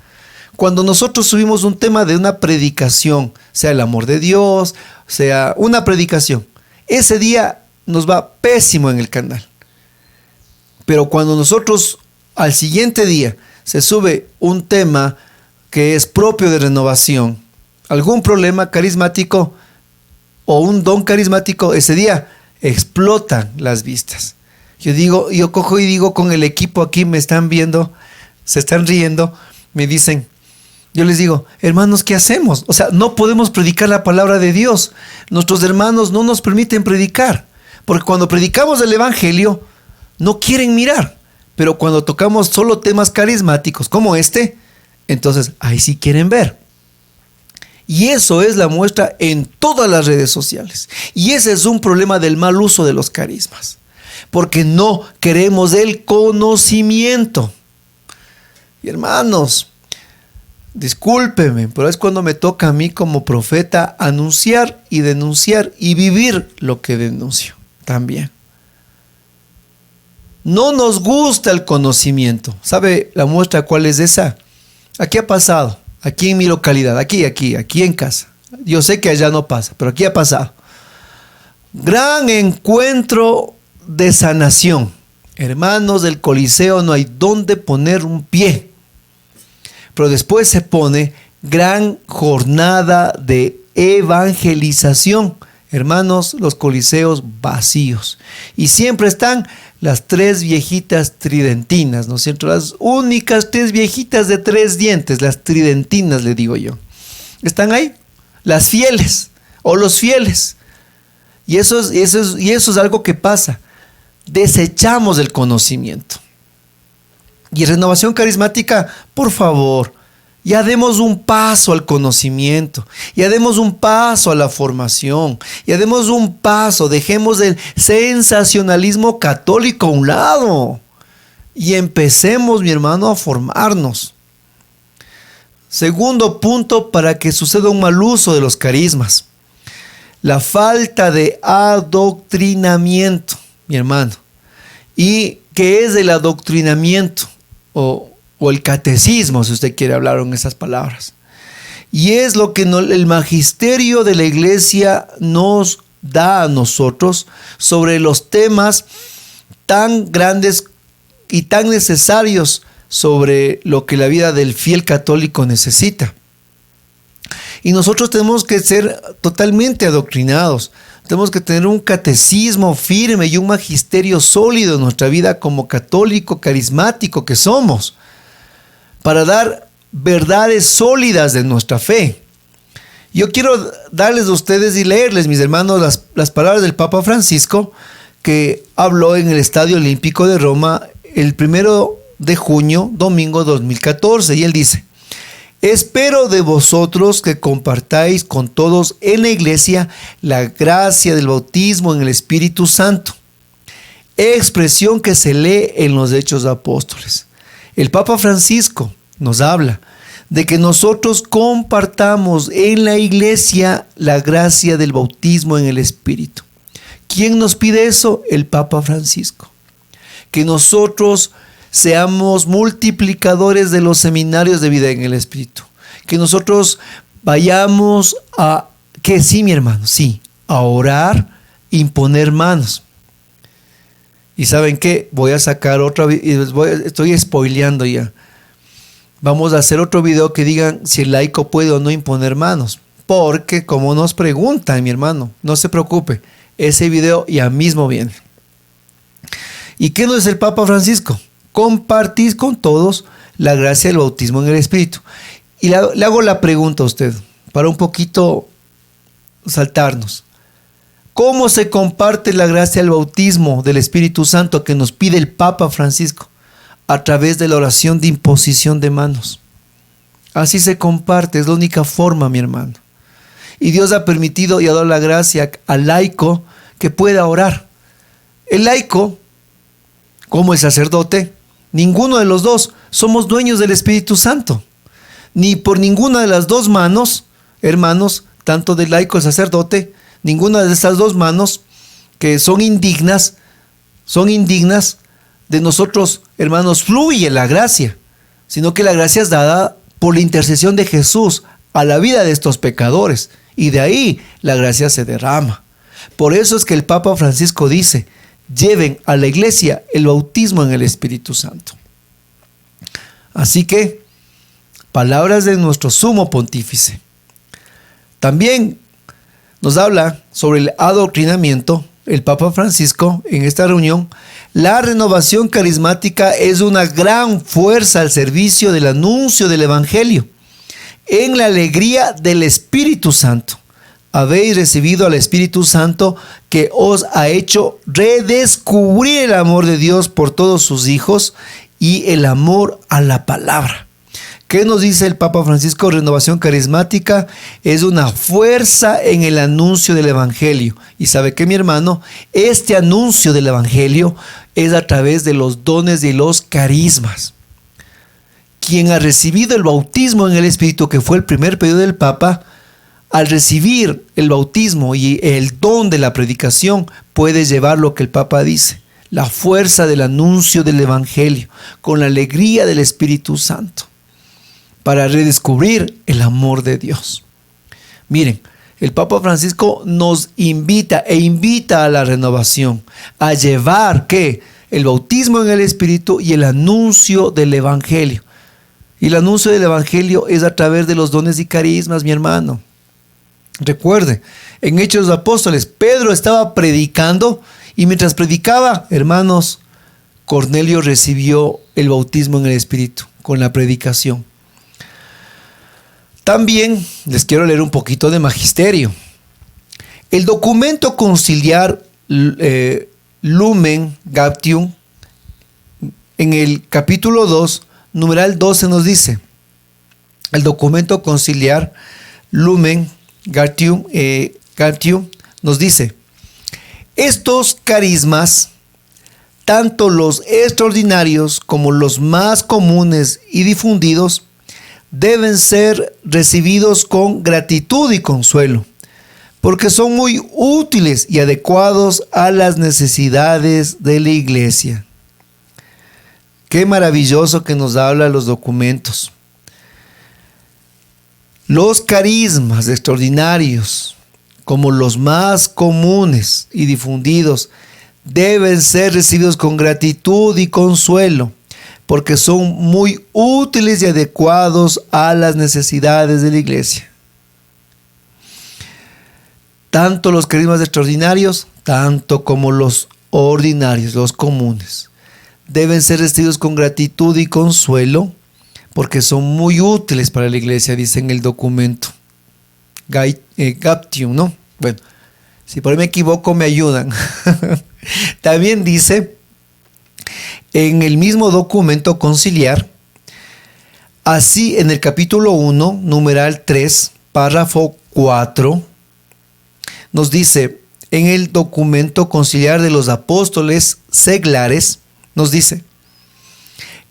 Cuando nosotros subimos un tema de una predicación, sea el amor de Dios, sea una predicación, ese día nos va pésimo en el canal. Pero cuando nosotros al siguiente día se sube un tema que es propio de renovación, algún problema carismático, o un don carismático, ese día explotan las vistas. Yo cojo y digo con el equipo aquí, me están viendo, se están riendo, me dicen, yo les digo, hermanos, ¿qué hacemos? O sea, no podemos predicar la palabra de Dios. Nuestros hermanos no nos permiten predicar, porque cuando predicamos el evangelio, no quieren mirar, pero cuando tocamos solo temas carismáticos como este, entonces ahí sí quieren ver. Y eso es la muestra en todas las redes sociales. Y ese es un problema del mal uso de los carismas. Porque no queremos el conocimiento. Y hermanos, discúlpenme, pero es cuando me toca a mí como profeta anunciar y denunciar y vivir lo que denuncio también. No nos gusta el conocimiento. ¿Sabe la muestra cuál es esa? Aquí ha pasado, aquí en mi localidad, aquí en casa. Yo sé que allá no pasa, pero aquí ha pasado. Gran encuentro de sanación. Hermanos, del Coliseo no hay dónde poner un pie. Pero después se pone gran jornada de evangelización. Hermanos, los coliseos vacíos. Y siempre están las 3 viejitas tridentinas, ¿no es cierto? Las únicas 3 viejitas de 3 dientes, las tridentinas, le digo yo. Están ahí, las fieles o los fieles. Y eso es algo que pasa. Desechamos el conocimiento. Y renovación carismática, por favor, ya demos un paso al conocimiento, ya demos un paso a la formación, ya demos un paso, dejemos el sensacionalismo católico a un lado y empecemos, mi hermano, a formarnos. Segundo punto para que suceda un mal uso de los carismas: la falta de adoctrinamiento, mi hermano. ¿Y qué es el adoctrinamiento? O el catecismo, si usted quiere hablar en esas palabras. Y es lo que el magisterio de la iglesia nos da a nosotros sobre los temas tan grandes y tan necesarios sobre lo que la vida del fiel católico necesita. Y nosotros tenemos que ser totalmente adoctrinados. Tenemos que tener un catecismo firme y un magisterio sólido en nuestra vida como católico carismático que somos, para dar verdades sólidas de nuestra fe. Yo quiero darles a ustedes y leerles, mis hermanos, las palabras del Papa Francisco, que habló en el Estadio Olímpico de Roma el 1 de junio, domingo 2014, y él dice: espero de vosotros que compartáis con todos en la iglesia la gracia del bautismo en el Espíritu Santo, expresión que se lee en los Hechos Apóstoles. El Papa Francisco nos habla de que nosotros compartamos en la iglesia la gracia del bautismo en el Espíritu. ¿Quién nos pide eso? El Papa Francisco. Que nosotros seamos multiplicadores de los seminarios de vida en el Espíritu. Que nosotros vayamos a, que sí, mi hermano, sí, a orar, imponer manos. Y ¿saben qué? Voy a sacar otra, estoy spoileando ya. Vamos a hacer otro video que digan si el laico puede o no imponer manos. Porque como nos preguntan, mi hermano, no se preocupe, ese video ya mismo viene. ¿Y qué nos dice el Papa Francisco? Compartid con todos la gracia del bautismo en el Espíritu. Y le hago la pregunta a usted, para un poquito saltarnos. ¿Cómo se comparte la gracia del bautismo del Espíritu Santo que nos pide el Papa Francisco? A través de la oración de imposición de manos. Así se comparte, es la única forma, mi hermano. Y Dios ha permitido y ha dado la gracia al laico que pueda orar. El laico, como el sacerdote, ninguno de los dos somos dueños del Espíritu Santo. Ni por ninguna de las dos manos, hermanos, tanto del laico como el sacerdote, ninguna de esas dos manos que son indignas de nosotros, hermanos, fluye la gracia, sino que la gracia es dada por la intercesión de Jesús a la vida de estos pecadores, y de ahí la gracia se derrama. Por eso es que el Papa Francisco dice: lleven a la iglesia el bautismo en el Espíritu Santo. Así que, palabras de nuestro sumo pontífice. También nos habla sobre el adoctrinamiento el Papa Francisco en esta reunión. La renovación carismática es una gran fuerza al servicio del anuncio del Evangelio, en la alegría del Espíritu Santo. Habéis recibido al Espíritu Santo, que os ha hecho redescubrir el amor de Dios por todos sus hijos y el amor a la palabra. ¿Qué nos dice el Papa Francisco? Renovación carismática es una fuerza en el anuncio del Evangelio. Y sabe que, mi hermano, este anuncio del Evangelio es a través de los dones y los carismas. Quien ha recibido el bautismo en el Espíritu, que fue el primer pedido del Papa, al recibir el bautismo y el don de la predicación, puede llevar lo que el Papa dice, la fuerza del anuncio del Evangelio, con la alegría del Espíritu Santo, para redescubrir el amor de Dios. Miren, el Papa Francisco nos invita a la renovación, a llevar ¿qué? El bautismo en el Espíritu y el anuncio del Evangelio. Y el anuncio del Evangelio es a través de los dones y carismas, mi hermano. Recuerde, en Hechos de los Apóstoles, Pedro estaba predicando y mientras predicaba, hermanos, Cornelio recibió el bautismo en el Espíritu con la predicación. También les quiero leer un poquito de magisterio. El documento conciliar Lumen Gentium, en el capítulo 2, numeral 12 nos dice, el documento conciliar Lumen Gentium nos dice, estos carismas, tanto los extraordinarios como los más comunes y difundidos, deben ser recibidos con gratitud y consuelo, porque son muy útiles y adecuados a las necesidades de la iglesia. Qué maravilloso que nos habla los documentos. Los carismas extraordinarios, como los más comunes y difundidos, deben ser recibidos con gratitud y consuelo, porque son muy útiles y adecuados a las necesidades de la iglesia. Tanto los carismas extraordinarios, tanto como los ordinarios, los comunes, deben ser recibidos con gratitud y consuelo, porque son muy útiles para la iglesia, dice en el documento. Gaptium, ¿no? Bueno, si por ahí me equivoco, me ayudan. También dice en el mismo documento conciliar, así en el capítulo 1, numeral 3, párrafo 4, nos dice, en el documento conciliar de los apóstoles seglares, nos dice,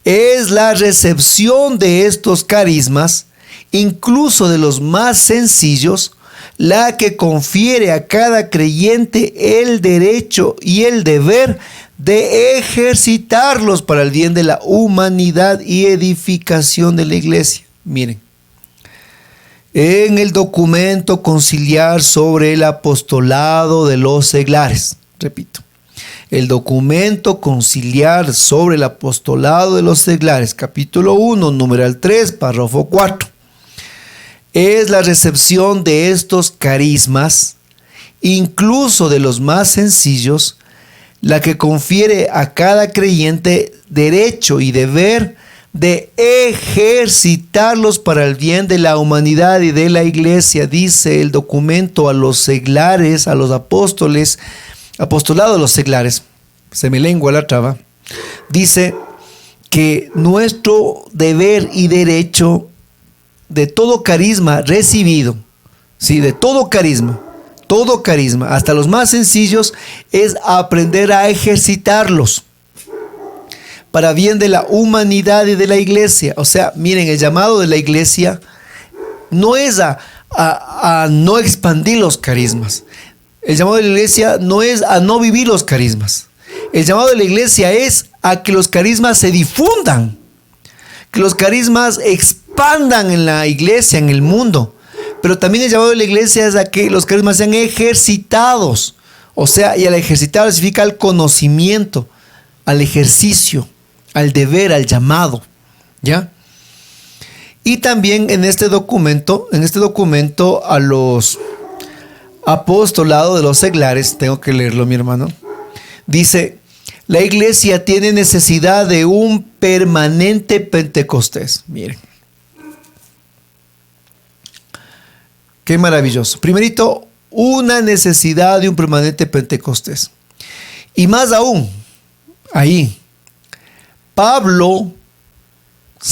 es la recepción de estos carismas, incluso de los más sencillos, la que confiere a cada creyente el derecho y el deber de ejercitarlos para el bien de la humanidad y edificación de la iglesia. Miren, en el documento conciliar sobre el apostolado de los seglares, repito, el documento conciliar sobre el apostolado de los seglares, capítulo 1, numeral 3, párrafo 4. Es la recepción de estos carismas, incluso de los más sencillos, la que confiere a cada creyente derecho y deber de ejercitarlos para el bien de la humanidad y de la iglesia, dice el documento a los seglares, a los apóstoles, apostolado de los seglares, se me lengua la traba, dice que nuestro deber y derecho de todo carisma recibido, sí, de todo carisma, hasta los más sencillos, es aprender a ejercitarlos para bien de la humanidad y de la iglesia. O sea, miren, el llamado de la iglesia no es a no expandir los carismas. El llamado de la iglesia no es a no vivir los carismas. El llamado de la iglesia es a que los carismas se difundan, que los carismas expandan en la iglesia, en el mundo. Pero también el llamado de la iglesia es a que los carismas sean ejercitados. O sea, y al ejercitar significa al conocimiento, al ejercicio, al deber, al llamado. ¿Ya? Y también en este documento a los apostolados de los seglares, tengo que leerlo, mi hermano, dice, la iglesia tiene necesidad de un permanente Pentecostés. Miren. Qué maravilloso. Primerito, una necesidad de un permanente Pentecostés. Y más aún, ahí, Pablo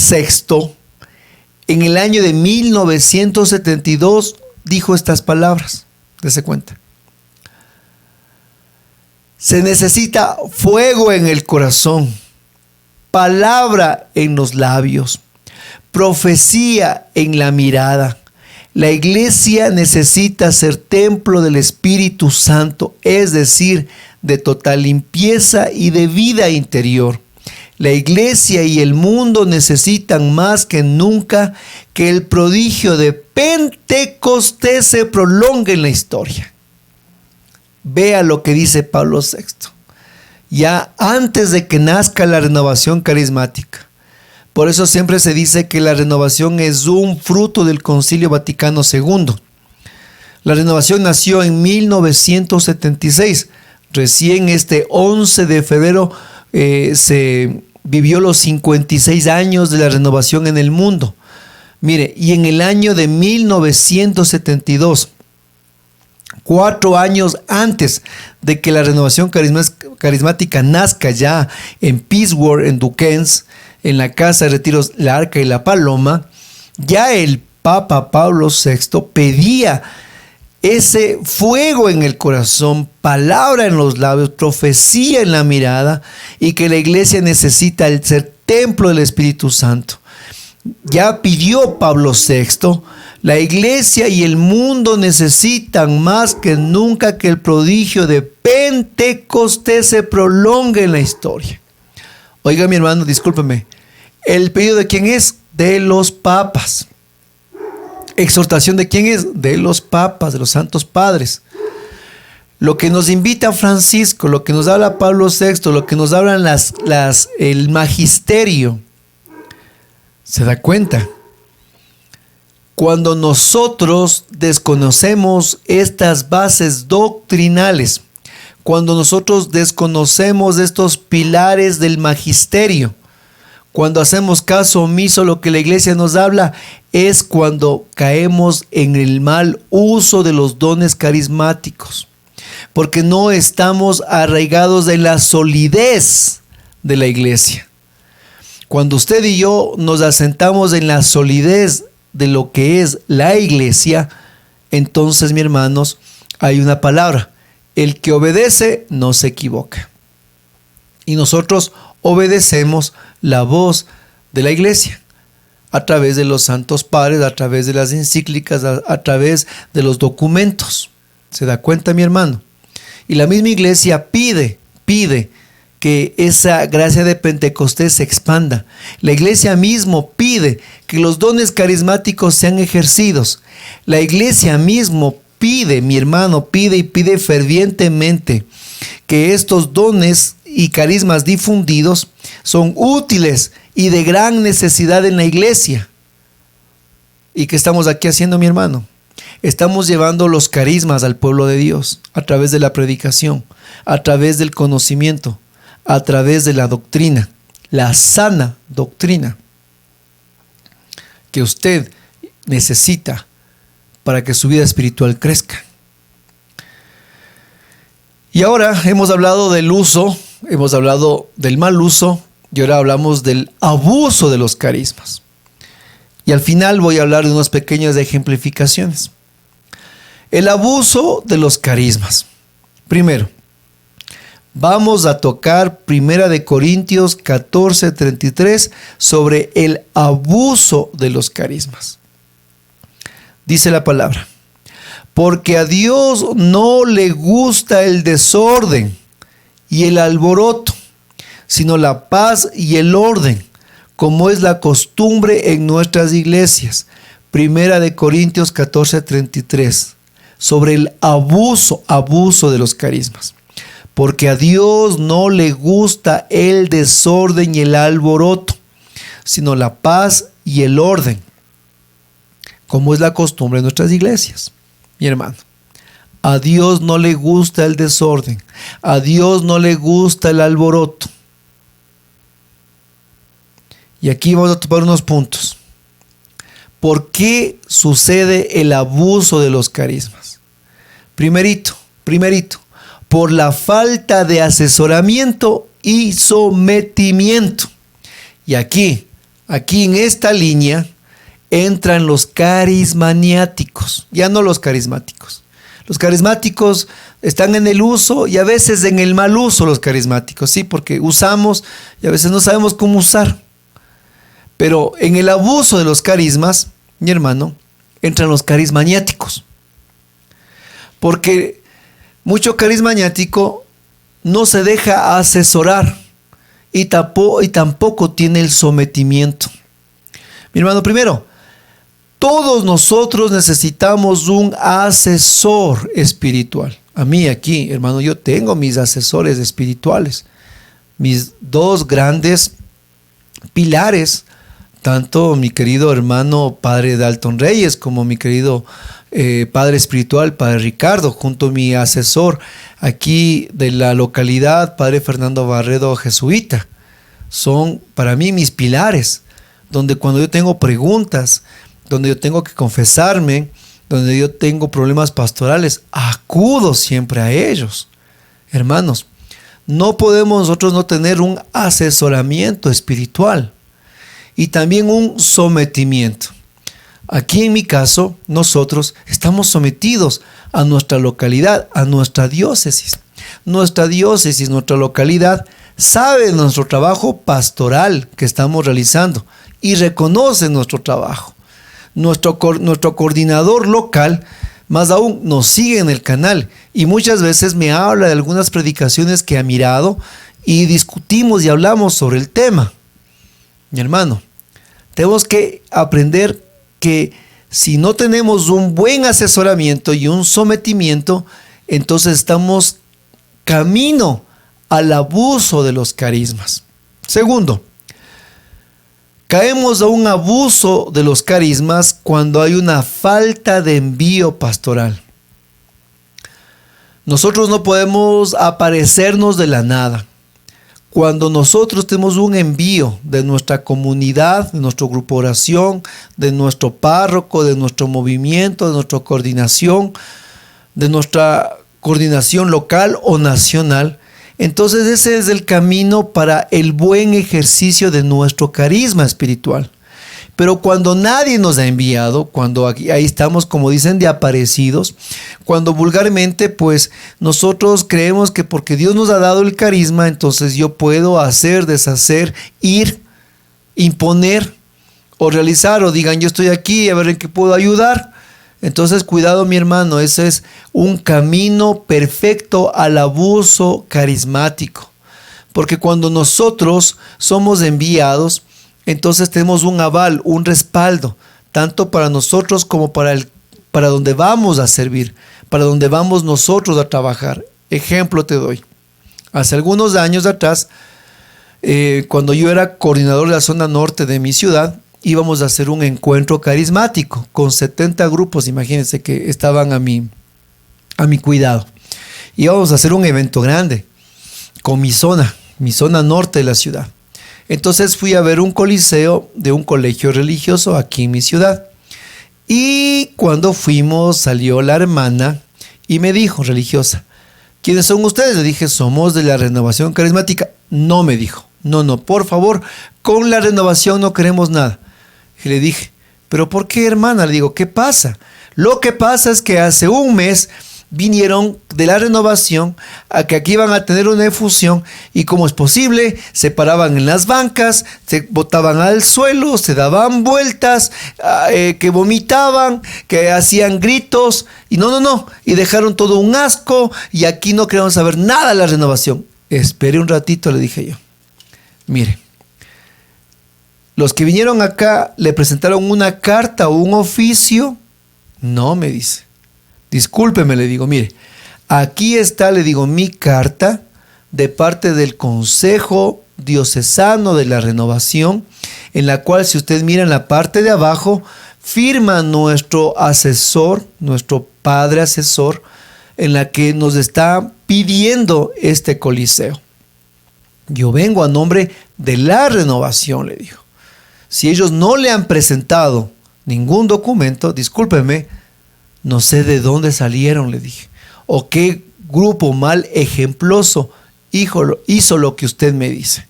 VI en el año de 1972 dijo estas palabras. Dese cuenta. Se necesita fuego en el corazón, palabra en los labios, profecía en la mirada. La iglesia necesita ser templo del Espíritu Santo, es decir, de total limpieza y de vida interior. La iglesia y el mundo necesitan más que nunca que el prodigio de Pentecostés se prolongue en la historia. Vea lo que dice Pablo VI. Ya antes de que nazca la renovación carismática. Por eso siempre se dice que la renovación es un fruto del Concilio Vaticano II. La renovación nació en 1976. Recién este 11 de febrero se vivió los 56 años de la renovación en el mundo. Mire, y en el año de 1972, 4 años antes de que la renovación carismática nazca ya en Pittsburgh, en Duquesne, en la casa de retiros La Arca y la Paloma, ya el Papa Pablo VI pedía ese fuego en el corazón, palabra en los labios, profecía en la mirada, y que la iglesia necesita el ser templo del Espíritu Santo. Ya pidió Pablo VI, la iglesia y el mundo necesitan más que nunca que el prodigio de Pentecostés se prolongue en la historia. Oiga, mi hermano, discúlpeme, ¿el pedido de quién es? De los papas. ¿Exhortación de quién es? De los papas, de los santos padres. Lo que nos invita Francisco, lo que nos habla Pablo VI, lo que nos hablan el magisterio. ¿Se da cuenta? Cuando nosotros desconocemos estas bases doctrinales, cuando nosotros desconocemos estos pilares del magisterio, cuando hacemos caso omiso a lo que la iglesia nos habla, es cuando caemos en el mal uso de los dones carismáticos, porque no estamos arraigados en la solidez de la iglesia. Cuando usted y yo nos asentamos en la solidez de lo que es la iglesia, entonces, mis hermanos, hay una palabra: el que obedece no se equivoca. Y nosotros obedecemos la voz de la iglesia a través de los santos padres, a través de las encíclicas, a través de los documentos. ¿Se da cuenta, mi hermano? Y la misma iglesia pide que esa gracia de Pentecostés se expanda. La iglesia mismo pide que los dones carismáticos sean ejercidos. La iglesia mismo pide, mi hermano, pide fervientemente que estos dones y carismas difundidos son útiles y de gran necesidad en la iglesia. ¿Y qué estamos aquí haciendo, mi hermano? Estamos llevando los carismas al pueblo de Dios a través de la predicación, a través del conocimiento, a través de la doctrina, la sana doctrina que usted necesita para que su vida espiritual crezca. Y ahora hemos hablado del uso, hemos hablado del mal uso, y ahora hablamos del abuso de los carismas. Y al final voy a hablar de unas pequeñas ejemplificaciones. El abuso de los carismas. Primero, vamos a tocar 1 Corintios 14:33 sobre el abuso de los carismas. Dice la palabra: porque a Dios no le gusta el desorden y el alboroto, sino la paz y el orden, como es la costumbre en nuestras iglesias. 1 Corintios 14:33, sobre el abuso de los carismas. Porque a Dios no le gusta el desorden y el alboroto, sino la paz y el orden, como es la costumbre en nuestras iglesias. Mi hermano, a Dios no le gusta el desorden, a Dios no le gusta el alboroto. Y aquí vamos a topar unos puntos. ¿Por qué sucede el abuso de los carismas? Primerito, por la falta de asesoramiento y sometimiento. Y aquí en esta línea entran los carismaniáticos, ya no los carismáticos. Los carismáticos están en el uso y a veces en el mal uso los carismáticos, sí, porque usamos y a veces no sabemos cómo usar. Pero en el abuso de los carismas, mi hermano, entran los carismaniáticos. Porque mucho carismaniático no se deja asesorar y tampoco tiene el sometimiento. Mi hermano, primero, todos nosotros necesitamos un asesor espiritual. A mí aquí, hermano, yo tengo mis asesores espirituales. Mis dos grandes pilares, tanto mi querido hermano Padre Dalton Reyes como mi querido Padre espiritual, Padre Ricardo, junto a mi asesor aquí de la localidad, Padre Fernando Barredo Jesuita. Son para mí mis pilares, donde cuando yo tengo preguntas, donde yo tengo que confesarme, donde yo tengo problemas pastorales, acudo siempre a ellos. Hermanos, no podemos nosotros no tener un asesoramiento espiritual y también un sometimiento. Aquí en mi caso, nosotros estamos sometidos a nuestra localidad, a nuestra diócesis. Nuestra diócesis, nuestra localidad, sabe de nuestro trabajo pastoral que estamos realizando y reconoce nuestro trabajo. Nuestro coordinador local, más aún, nos sigue en el canal y muchas veces me habla de algunas predicaciones que ha mirado y discutimos y hablamos sobre el tema. Mi hermano, tenemos que aprender que si no tenemos un buen asesoramiento y un sometimiento, entonces estamos camino al abuso de los carismas. Segundo, caemos a un abuso de los carismas cuando hay una falta de envío pastoral. Nosotros no podemos aparecernos de la nada. Cuando nosotros tenemos un envío de nuestra comunidad, de nuestro grupo de oración, de nuestro párroco, de nuestro movimiento, de nuestra coordinación, de nuestra coordinación local o nacional, entonces ese es el camino para el buen ejercicio de nuestro carisma espiritual. Pero cuando nadie nos ha enviado, cuando ahí estamos, como dicen, de aparecidos, cuando vulgarmente pues nosotros creemos que porque Dios nos ha dado el carisma, entonces yo puedo hacer, deshacer, ir, imponer o realizar, o digan yo estoy aquí a ver en qué puedo ayudar. Entonces cuidado mi hermano, ese es un camino perfecto al abuso carismático. Porque cuando nosotros somos enviados, entonces tenemos un aval, un respaldo, tanto para nosotros como para donde vamos a servir, para donde vamos nosotros a trabajar. Ejemplo te doy. Hace algunos años atrás, cuando yo era coordinador de la zona norte de mi ciudad, íbamos a hacer un encuentro carismático con 70 grupos, imagínense que estaban a mi cuidado. Íbamos a hacer un evento grande con mi zona norte de la ciudad. Entonces fui a ver un coliseo de un colegio religioso aquí en mi ciudad. Y cuando fuimos salió la hermana y me dijo, religiosa, ¿quiénes son ustedes? Le dije, somos de la Renovación Carismática. No, me dijo, no, por favor, con la renovación no queremos nada. Y le dije, ¿pero por qué, hermana? Le digo, ¿qué pasa? Lo que pasa es que hace un mes vinieron de la renovación a que aquí iban a tener una efusión y como es posible, se paraban en las bancas, se botaban al suelo, se daban vueltas, que vomitaban, que hacían gritos y no, y dejaron todo un asco y aquí no queremos saber nada de la renovación. Espere un ratito, le dije yo. Mire, los que vinieron acá le presentaron una carta o un oficio. No, me dice. Discúlpeme, le digo, mire, aquí está, le digo, mi carta de parte del Consejo Diocesano de la Renovación, en la cual, si usted mira en la parte de abajo, firma nuestro asesor, nuestro padre asesor, en la que nos está pidiendo este coliseo. Yo vengo a nombre de la Renovación, le digo. Si ellos no le han presentado ningún documento, discúlpeme, no sé de dónde salieron, le dije. O qué grupo mal ejemploso hizo lo que usted me dice.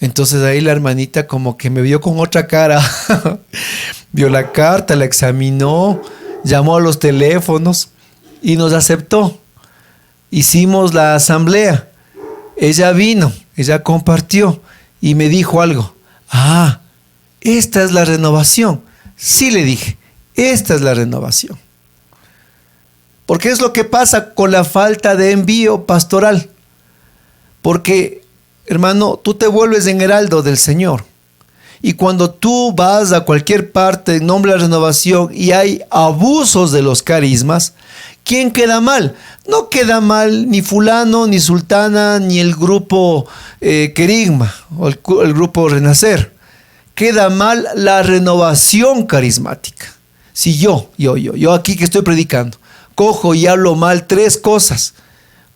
Entonces ahí la hermanita como que me vio con otra cara. Vio la carta, la examinó, llamó a los teléfonos y nos aceptó. Hicimos la asamblea. Ella vino, ella compartió y me dijo algo. Ah, esta es la renovación. Sí, le dije, esta es la renovación. Porque es lo que pasa con la falta de envío pastoral. Porque, hermano, tú te vuelves en heraldo del Señor. Y cuando tú vas a cualquier parte en nombre de la renovación y hay abusos de los carismas, ¿quién queda mal? No queda mal ni fulano, ni sultana, ni el grupo Querigma o el grupo Renacer. Queda mal la renovación carismática. Si yo aquí que estoy predicando, cojo y hablo mal 3 cosas,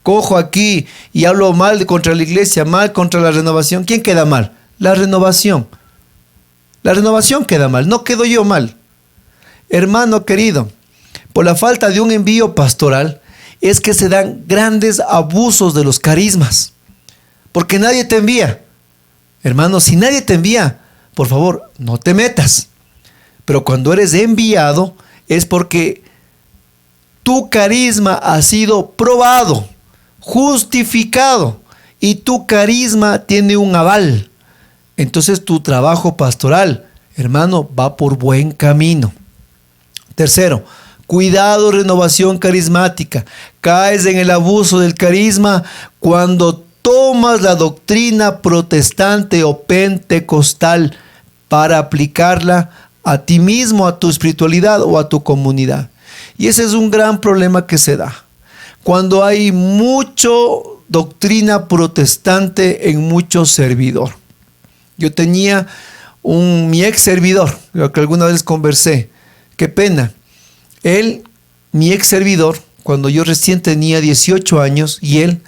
cojo aquí y hablo mal contra la iglesia, mal contra la renovación, ¿quién queda mal? La renovación. La renovación queda mal, no quedo yo mal. Hermano querido, por la falta de un envío pastoral es que se dan grandes abusos de los carismas. Porque nadie te envía. Hermano, si nadie te envía, por favor, no te metas. Pero cuando eres enviado es porque tu carisma ha sido probado, justificado y tu carisma tiene un aval. Entonces tu trabajo pastoral, hermano, va por buen camino. Tercero, cuidado, renovación carismática. Caes en el abuso del carisma cuando tomas la doctrina protestante o pentecostal para aplicarla a ti mismo, a tu espiritualidad o a tu comunidad. Y ese es un gran problema que se da. Cuando hay mucho doctrina protestante en mucho servidor. Yo tenía mi ex servidor, lo que alguna vez conversé. Qué pena. Él, mi ex servidor, cuando yo recién tenía 18 años y él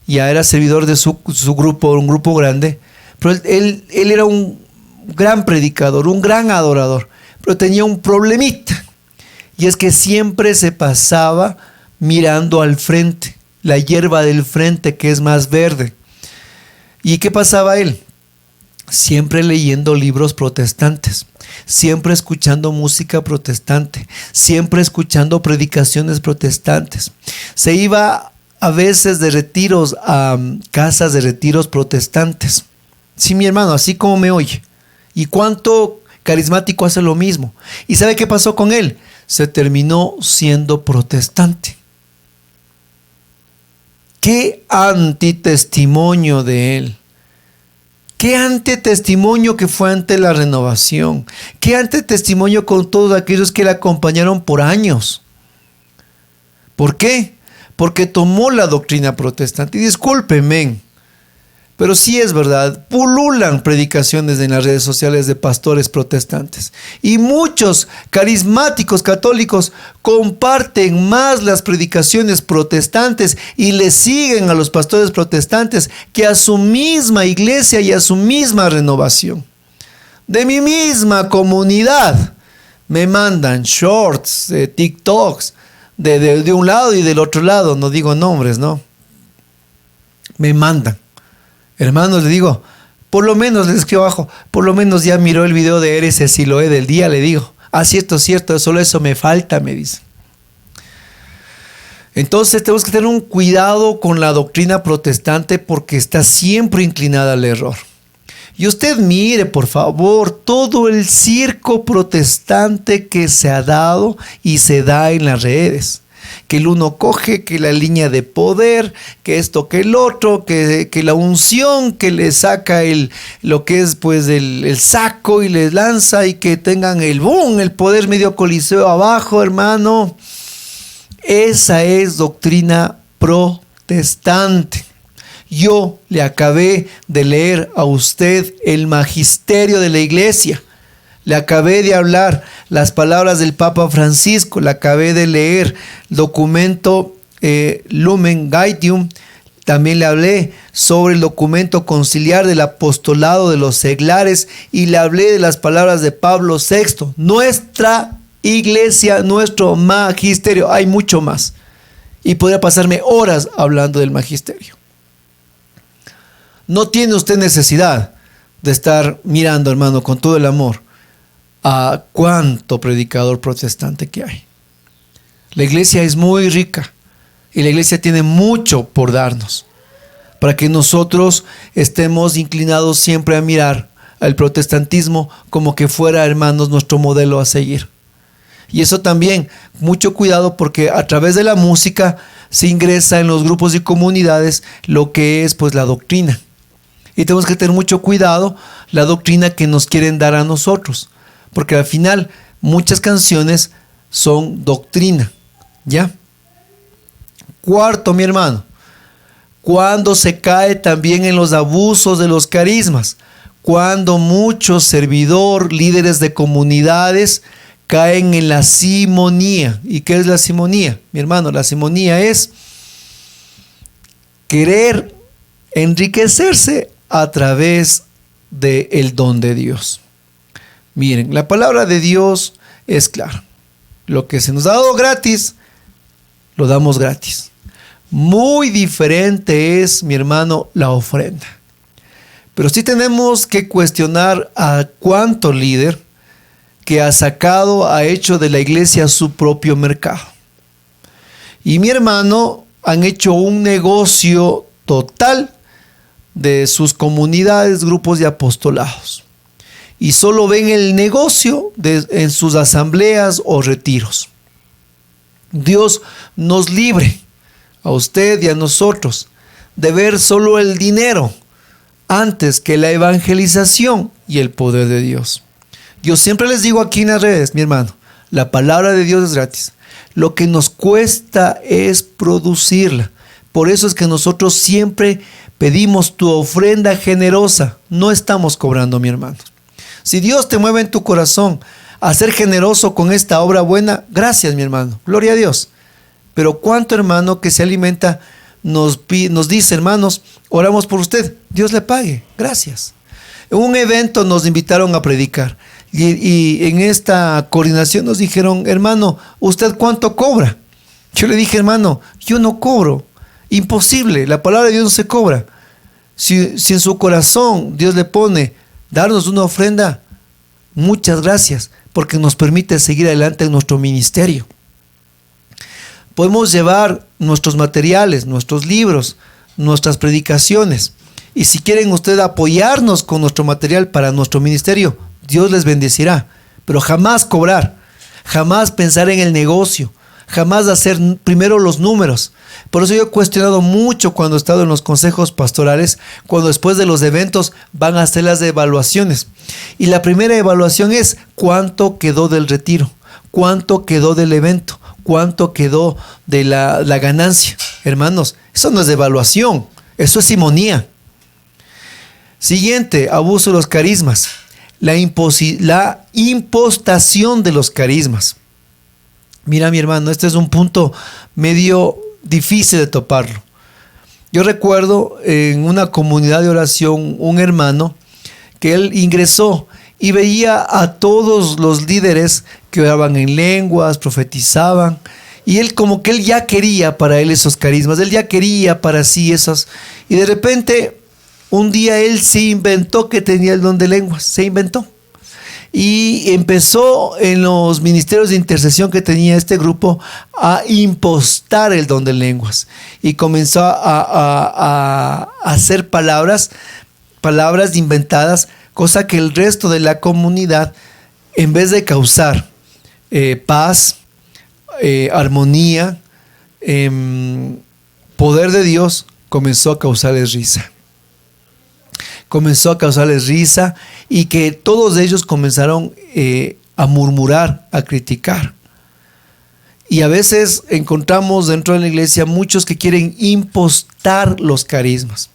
ya era servidor de su grupo, un grupo grande, pero él era un gran predicador, un gran adorador, pero tenía un problemita. Y es que siempre se pasaba mirando al frente, la hierba del frente que es más verde. ¿Y qué pasaba él? Siempre leyendo libros protestantes, siempre escuchando música protestante, siempre escuchando predicaciones protestantes. Se iba a veces de retiros a casas de retiros protestantes. Sí, mi hermano, así como me oye. ¿Y cuánto carismático hace lo mismo? ¿Y sabe qué pasó con él? Se terminó siendo protestante. ¡Qué antitestimonio de él! ¡Qué antitestimonio que fue ante la renovación! ¡Qué antitestimonio con todos aquellos que le acompañaron por años! ¿Por qué? Porque tomó la doctrina protestante. Y discúlpenme, pero sí es verdad, pululan predicaciones en las redes sociales de pastores protestantes. Y muchos carismáticos católicos comparten más las predicaciones protestantes y le siguen a los pastores protestantes que a su misma iglesia y a su misma renovación. De mi misma comunidad me mandan shorts, TikToks, de un lado y del otro lado, no digo nombres, ¿no? Me mandan. Hermanos, le digo, por lo menos, les escribo abajo, por lo menos ya miró el video de Eres el Siloé del día, le digo. Ah, cierto, solo eso me falta, me dicen. Entonces tenemos que tener un cuidado con la doctrina protestante porque está siempre inclinada al error. Y usted mire, por favor, todo el circo protestante que se ha dado y se da en las redes. Que el uno coge, que la línea de poder, que esto, que el otro, que la unción, que le saca lo que es pues el saco y les lanza y que tengan el boom, el poder medio coliseo abajo, hermano. Esa es doctrina protestante. Yo le acabé de leer a usted el magisterio de la iglesia. Le acabé de hablar las palabras del Papa Francisco, le acabé de leer el documento Lumen Gentium. También le hablé sobre el documento conciliar del apostolado de los seglares y le hablé de las palabras de Pablo VI. Nuestra iglesia, nuestro magisterio, hay mucho más. Y podría pasarme horas hablando del magisterio. No tiene usted necesidad de estar mirando, hermano, con todo el amor, a cuánto predicador protestante que hay. La iglesia es muy rica y la iglesia tiene mucho por darnos, para que nosotros estemos inclinados siempre a mirar al protestantismo como que fuera, hermanos, nuestro modelo a seguir. Y eso también, mucho cuidado, porque a través de la música se ingresa en los grupos y comunidades lo que es pues la doctrina. Y tenemos que tener mucho cuidado la doctrina que nos quieren dar a nosotros, porque al final muchas canciones son doctrina, ¿ya? Cuarto, mi hermano, cuando se cae también en los abusos de los carismas, cuando muchos servidores, líderes de comunidades caen en la simonía. ¿Y qué es la simonía? Mi hermano, la simonía es querer enriquecerse a través del don de Dios. Miren, la palabra de Dios es clara. Lo que se nos ha dado gratis, lo damos gratis. Muy diferente es, mi hermano, la ofrenda. Pero sí tenemos que cuestionar a cuánto líder que ha hecho de la iglesia su propio mercado. Y mi hermano, han hecho un negocio total de sus comunidades, grupos y apostolados. Y solo ven el negocio en sus asambleas o retiros. Dios nos libre, a usted y a nosotros, de ver solo el dinero antes que la evangelización y el poder de Dios. Yo siempre les digo aquí en las redes, mi hermano, la palabra de Dios es gratis. Lo que nos cuesta es producirla. Por eso es que nosotros siempre pedimos tu ofrenda generosa. No estamos cobrando, mi hermano. Si Dios te mueve en tu corazón a ser generoso con esta obra buena, gracias, mi hermano. Gloria a Dios. Pero cuánto hermano que se alimenta nos dice, hermanos, oramos por usted. Dios le pague. Gracias. En un evento nos invitaron a predicar. Y en esta coordinación nos dijeron, hermano, ¿usted cuánto cobra? Yo le dije, hermano, yo no cobro. Imposible, la palabra de Dios no se cobra. Si en su corazón Dios le pone darnos una ofrenda, muchas gracias, porque nos permite seguir adelante en nuestro ministerio. Podemos llevar nuestros materiales, nuestros libros, nuestras predicaciones. Y si quieren ustedes apoyarnos con nuestro material para nuestro ministerio, Dios les bendecirá. Pero jamás cobrar, jamás pensar en el negocio, jamás hacer primero los números. Por eso yo he cuestionado mucho cuando he estado en los consejos pastorales, cuando después de los eventos van a hacer las evaluaciones. Y la primera evaluación es cuánto quedó del retiro, cuánto quedó del evento, cuánto quedó de la ganancia. Hermanos, eso no es evaluación, eso es simonía. Siguiente, abuso de los carismas. La impostación de los carismas. Mira, mi hermano, este es un punto medio difícil de toparlo. Yo recuerdo en una comunidad de oración un hermano que él ingresó y veía a todos los líderes que oraban en lenguas, profetizaban, y él como que él ya quería para él esos carismas, él ya quería para sí esas, y de repente un día él se inventó que tenía el don de lenguas, se inventó. Y empezó en los ministerios de intercesión que tenía este grupo a impostar el don de lenguas. Y comenzó a hacer palabras inventadas, cosa que el resto de la comunidad, en vez de causar paz, armonía, poder de Dios, comenzó a causarles risa. Comenzó a causarles risa y que todos ellos comenzaron a murmurar, a criticar. Y a veces encontramos dentro de la iglesia muchos que quieren impostar los carismas.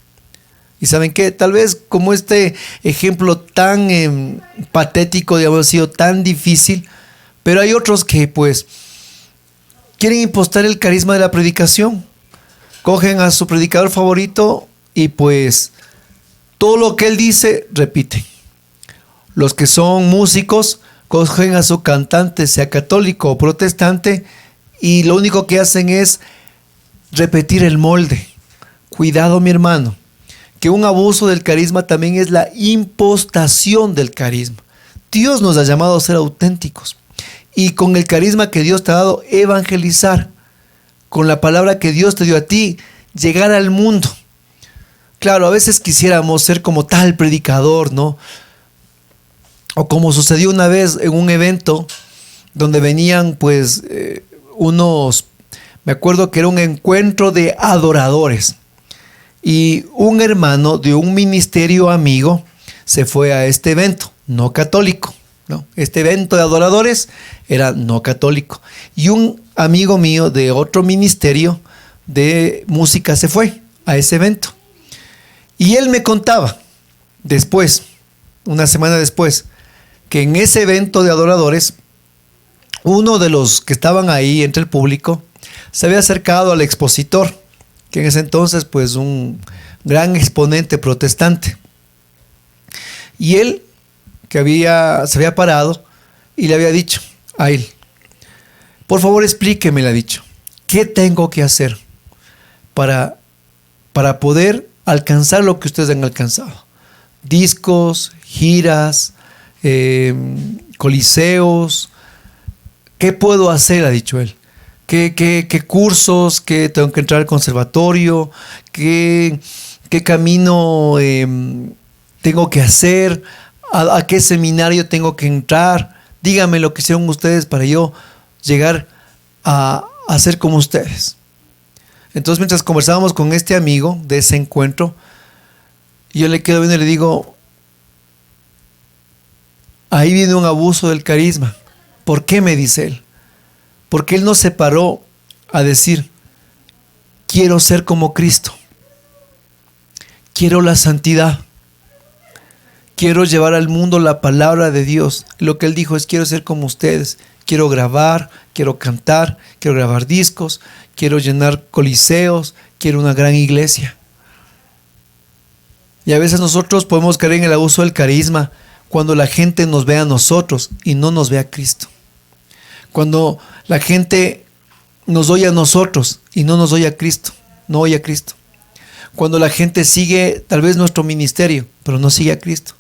Y ¿saben qué? Tal vez como este ejemplo tan patético, digamos, ha sido tan difícil, pero hay otros que pues quieren impostar el carisma de la predicación. Cogen a su predicador favorito y pues todo lo que él dice, repite. Los que son músicos cogen a su cantante, sea católico o protestante, y lo único que hacen es repetir el molde. Cuidado, mi hermano. que un abuso del carisma también es la impostación del carisma. Dios nos ha llamado a ser auténticos y con el carisma que Dios te ha dado, evangelizar. Con la palabra que Dios te dio a ti, llegar al mundo. Claro, a veces quisiéramos ser como tal predicador, ¿no? O como sucedió una vez en un evento donde venían pues me acuerdo que era un encuentro de adoradores. Y un hermano de un ministerio amigo se fue a este evento, no católico, ¿no? Este evento de adoradores era no católico. Y un amigo mío de otro ministerio de música se fue a ese evento. Y él me contaba después, una semana después, que en ese evento de adoradores, uno de los que estaban ahí entre el público se había acercado al expositor, que en ese entonces pues un gran exponente protestante. Y él se había parado y le había dicho a él: por favor explíqueme, le ha dicho, ¿qué tengo que hacer para poder alcanzar lo que ustedes han alcanzado? Discos, giras, coliseos. ¿Qué puedo hacer?, ha dicho él. ¿Qué cursos? ¿Qué tengo que entrar al conservatorio? ¿Qué camino tengo que hacer? ¿A qué seminario tengo que entrar? Díganme lo que hicieron ustedes para yo llegar a ser como ustedes. Entonces, mientras conversábamos con este amigo de ese encuentro, yo le quedo viendo y le digo: ahí viene un abuso del carisma. ¿Por qué?, me dice él. Porque él no se paró a decir: quiero ser como Cristo, quiero la santidad, quiero llevar al mundo la palabra de Dios. Lo que él dijo es: quiero ser como ustedes, quiero grabar, quiero cantar, quiero grabar discos, quiero llenar coliseos, quiero una gran iglesia. Y a veces nosotros podemos caer en el abuso del carisma cuando la gente nos ve a nosotros y no nos ve a Cristo. Cuando la gente nos oye a nosotros y no nos oye a Cristo, no oye a Cristo. Cuando la gente sigue tal vez nuestro ministerio, pero no sigue a Cristo.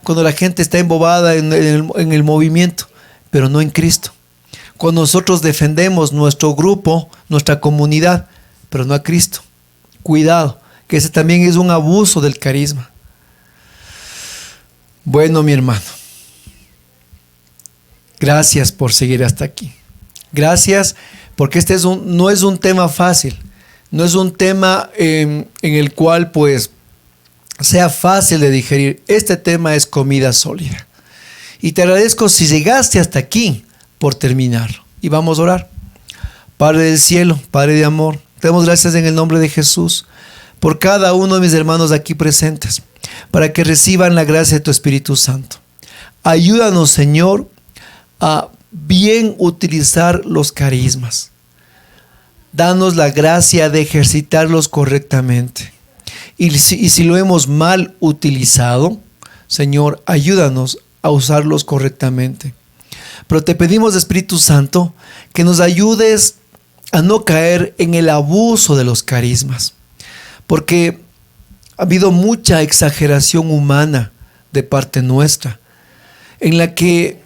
Cuando la gente está embobada en el movimiento, pero no en Cristo. Cuando nosotros defendemos nuestro grupo, nuestra comunidad, pero no a Cristo. Cuidado, que ese también es un abuso del carisma. Bueno, mi hermano, gracias por seguir hasta aquí. Gracias, porque este no es un tema fácil. No es un tema en el cual pues sea fácil de digerir. Este tema es comida sólida. Y te agradezco si llegaste hasta aquí por terminarlo. Y vamos a orar. Padre del cielo, Padre de amor, te damos gracias en el nombre de Jesús por cada uno de mis hermanos aquí presentes, para que reciban la gracia de tu Espíritu Santo. Ayúdanos, Señor, a bien utilizar los carismas. Danos la gracia de ejercitarlos correctamente. Y si lo hemos mal utilizado, Señor, ayúdanos a usarlos correctamente. Pero te pedimos, Espíritu Santo, que nos ayudes a no caer en el abuso de los carismas. Porque ha habido mucha exageración humana de parte nuestra, en la que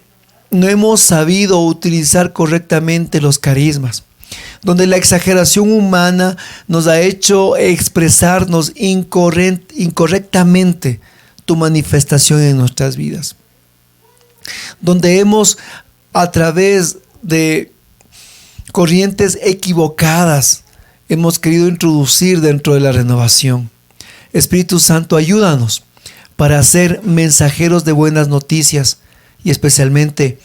no hemos sabido utilizar correctamente los carismas, donde la exageración humana nos ha hecho expresarnos incorrectamente tu manifestación en nuestras vidas, donde hemos, a través de corrientes equivocadas, hemos querido introducir dentro de la renovación. Espíritu Santo, ayúdanos para ser mensajeros de buenas noticias y especialmente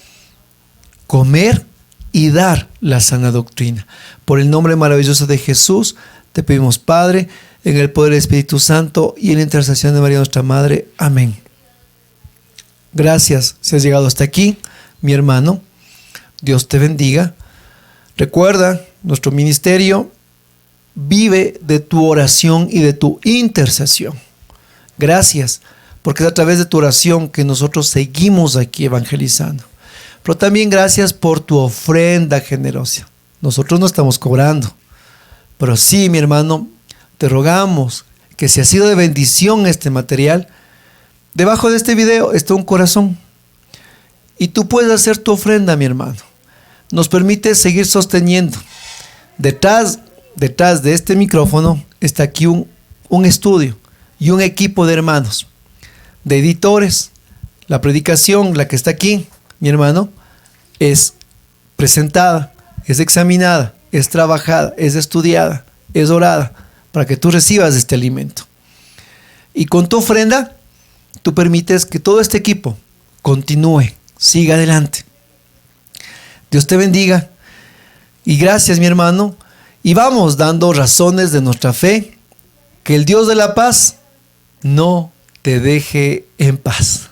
comer y dar la sana doctrina. Por el nombre maravilloso de Jesús, te pedimos, Padre, en el poder del Espíritu Santo y en la intercesión de María nuestra Madre. Amén. Gracias si has llegado hasta aquí, mi hermano. Dios te bendiga. Recuerda, nuestro ministerio vive de tu oración y de tu intercesión. Gracias, porque es a través de tu oración que nosotros seguimos aquí evangelizando. Pero también gracias por tu ofrenda generosa. Nosotros no estamos cobrando, pero sí, mi hermano, te rogamos que si ha sido de bendición este material, debajo de este video está un corazón. Y tú puedes hacer tu ofrenda, mi hermano. Nos permite seguir sosteniendo. Detrás de este micrófono está aquí un estudio y un equipo de hermanos, de editores. La predicación, la que está aquí, mi hermano, es presentada, es examinada, es trabajada, es estudiada, es orada, para que tú recibas este alimento. Y con tu ofrenda, tú permites que todo este equipo continúe, siga adelante. Dios te bendiga. Y gracias, mi hermano. Y vamos dando razones de nuestra fe. Que el Dios de la paz no te deje en paz.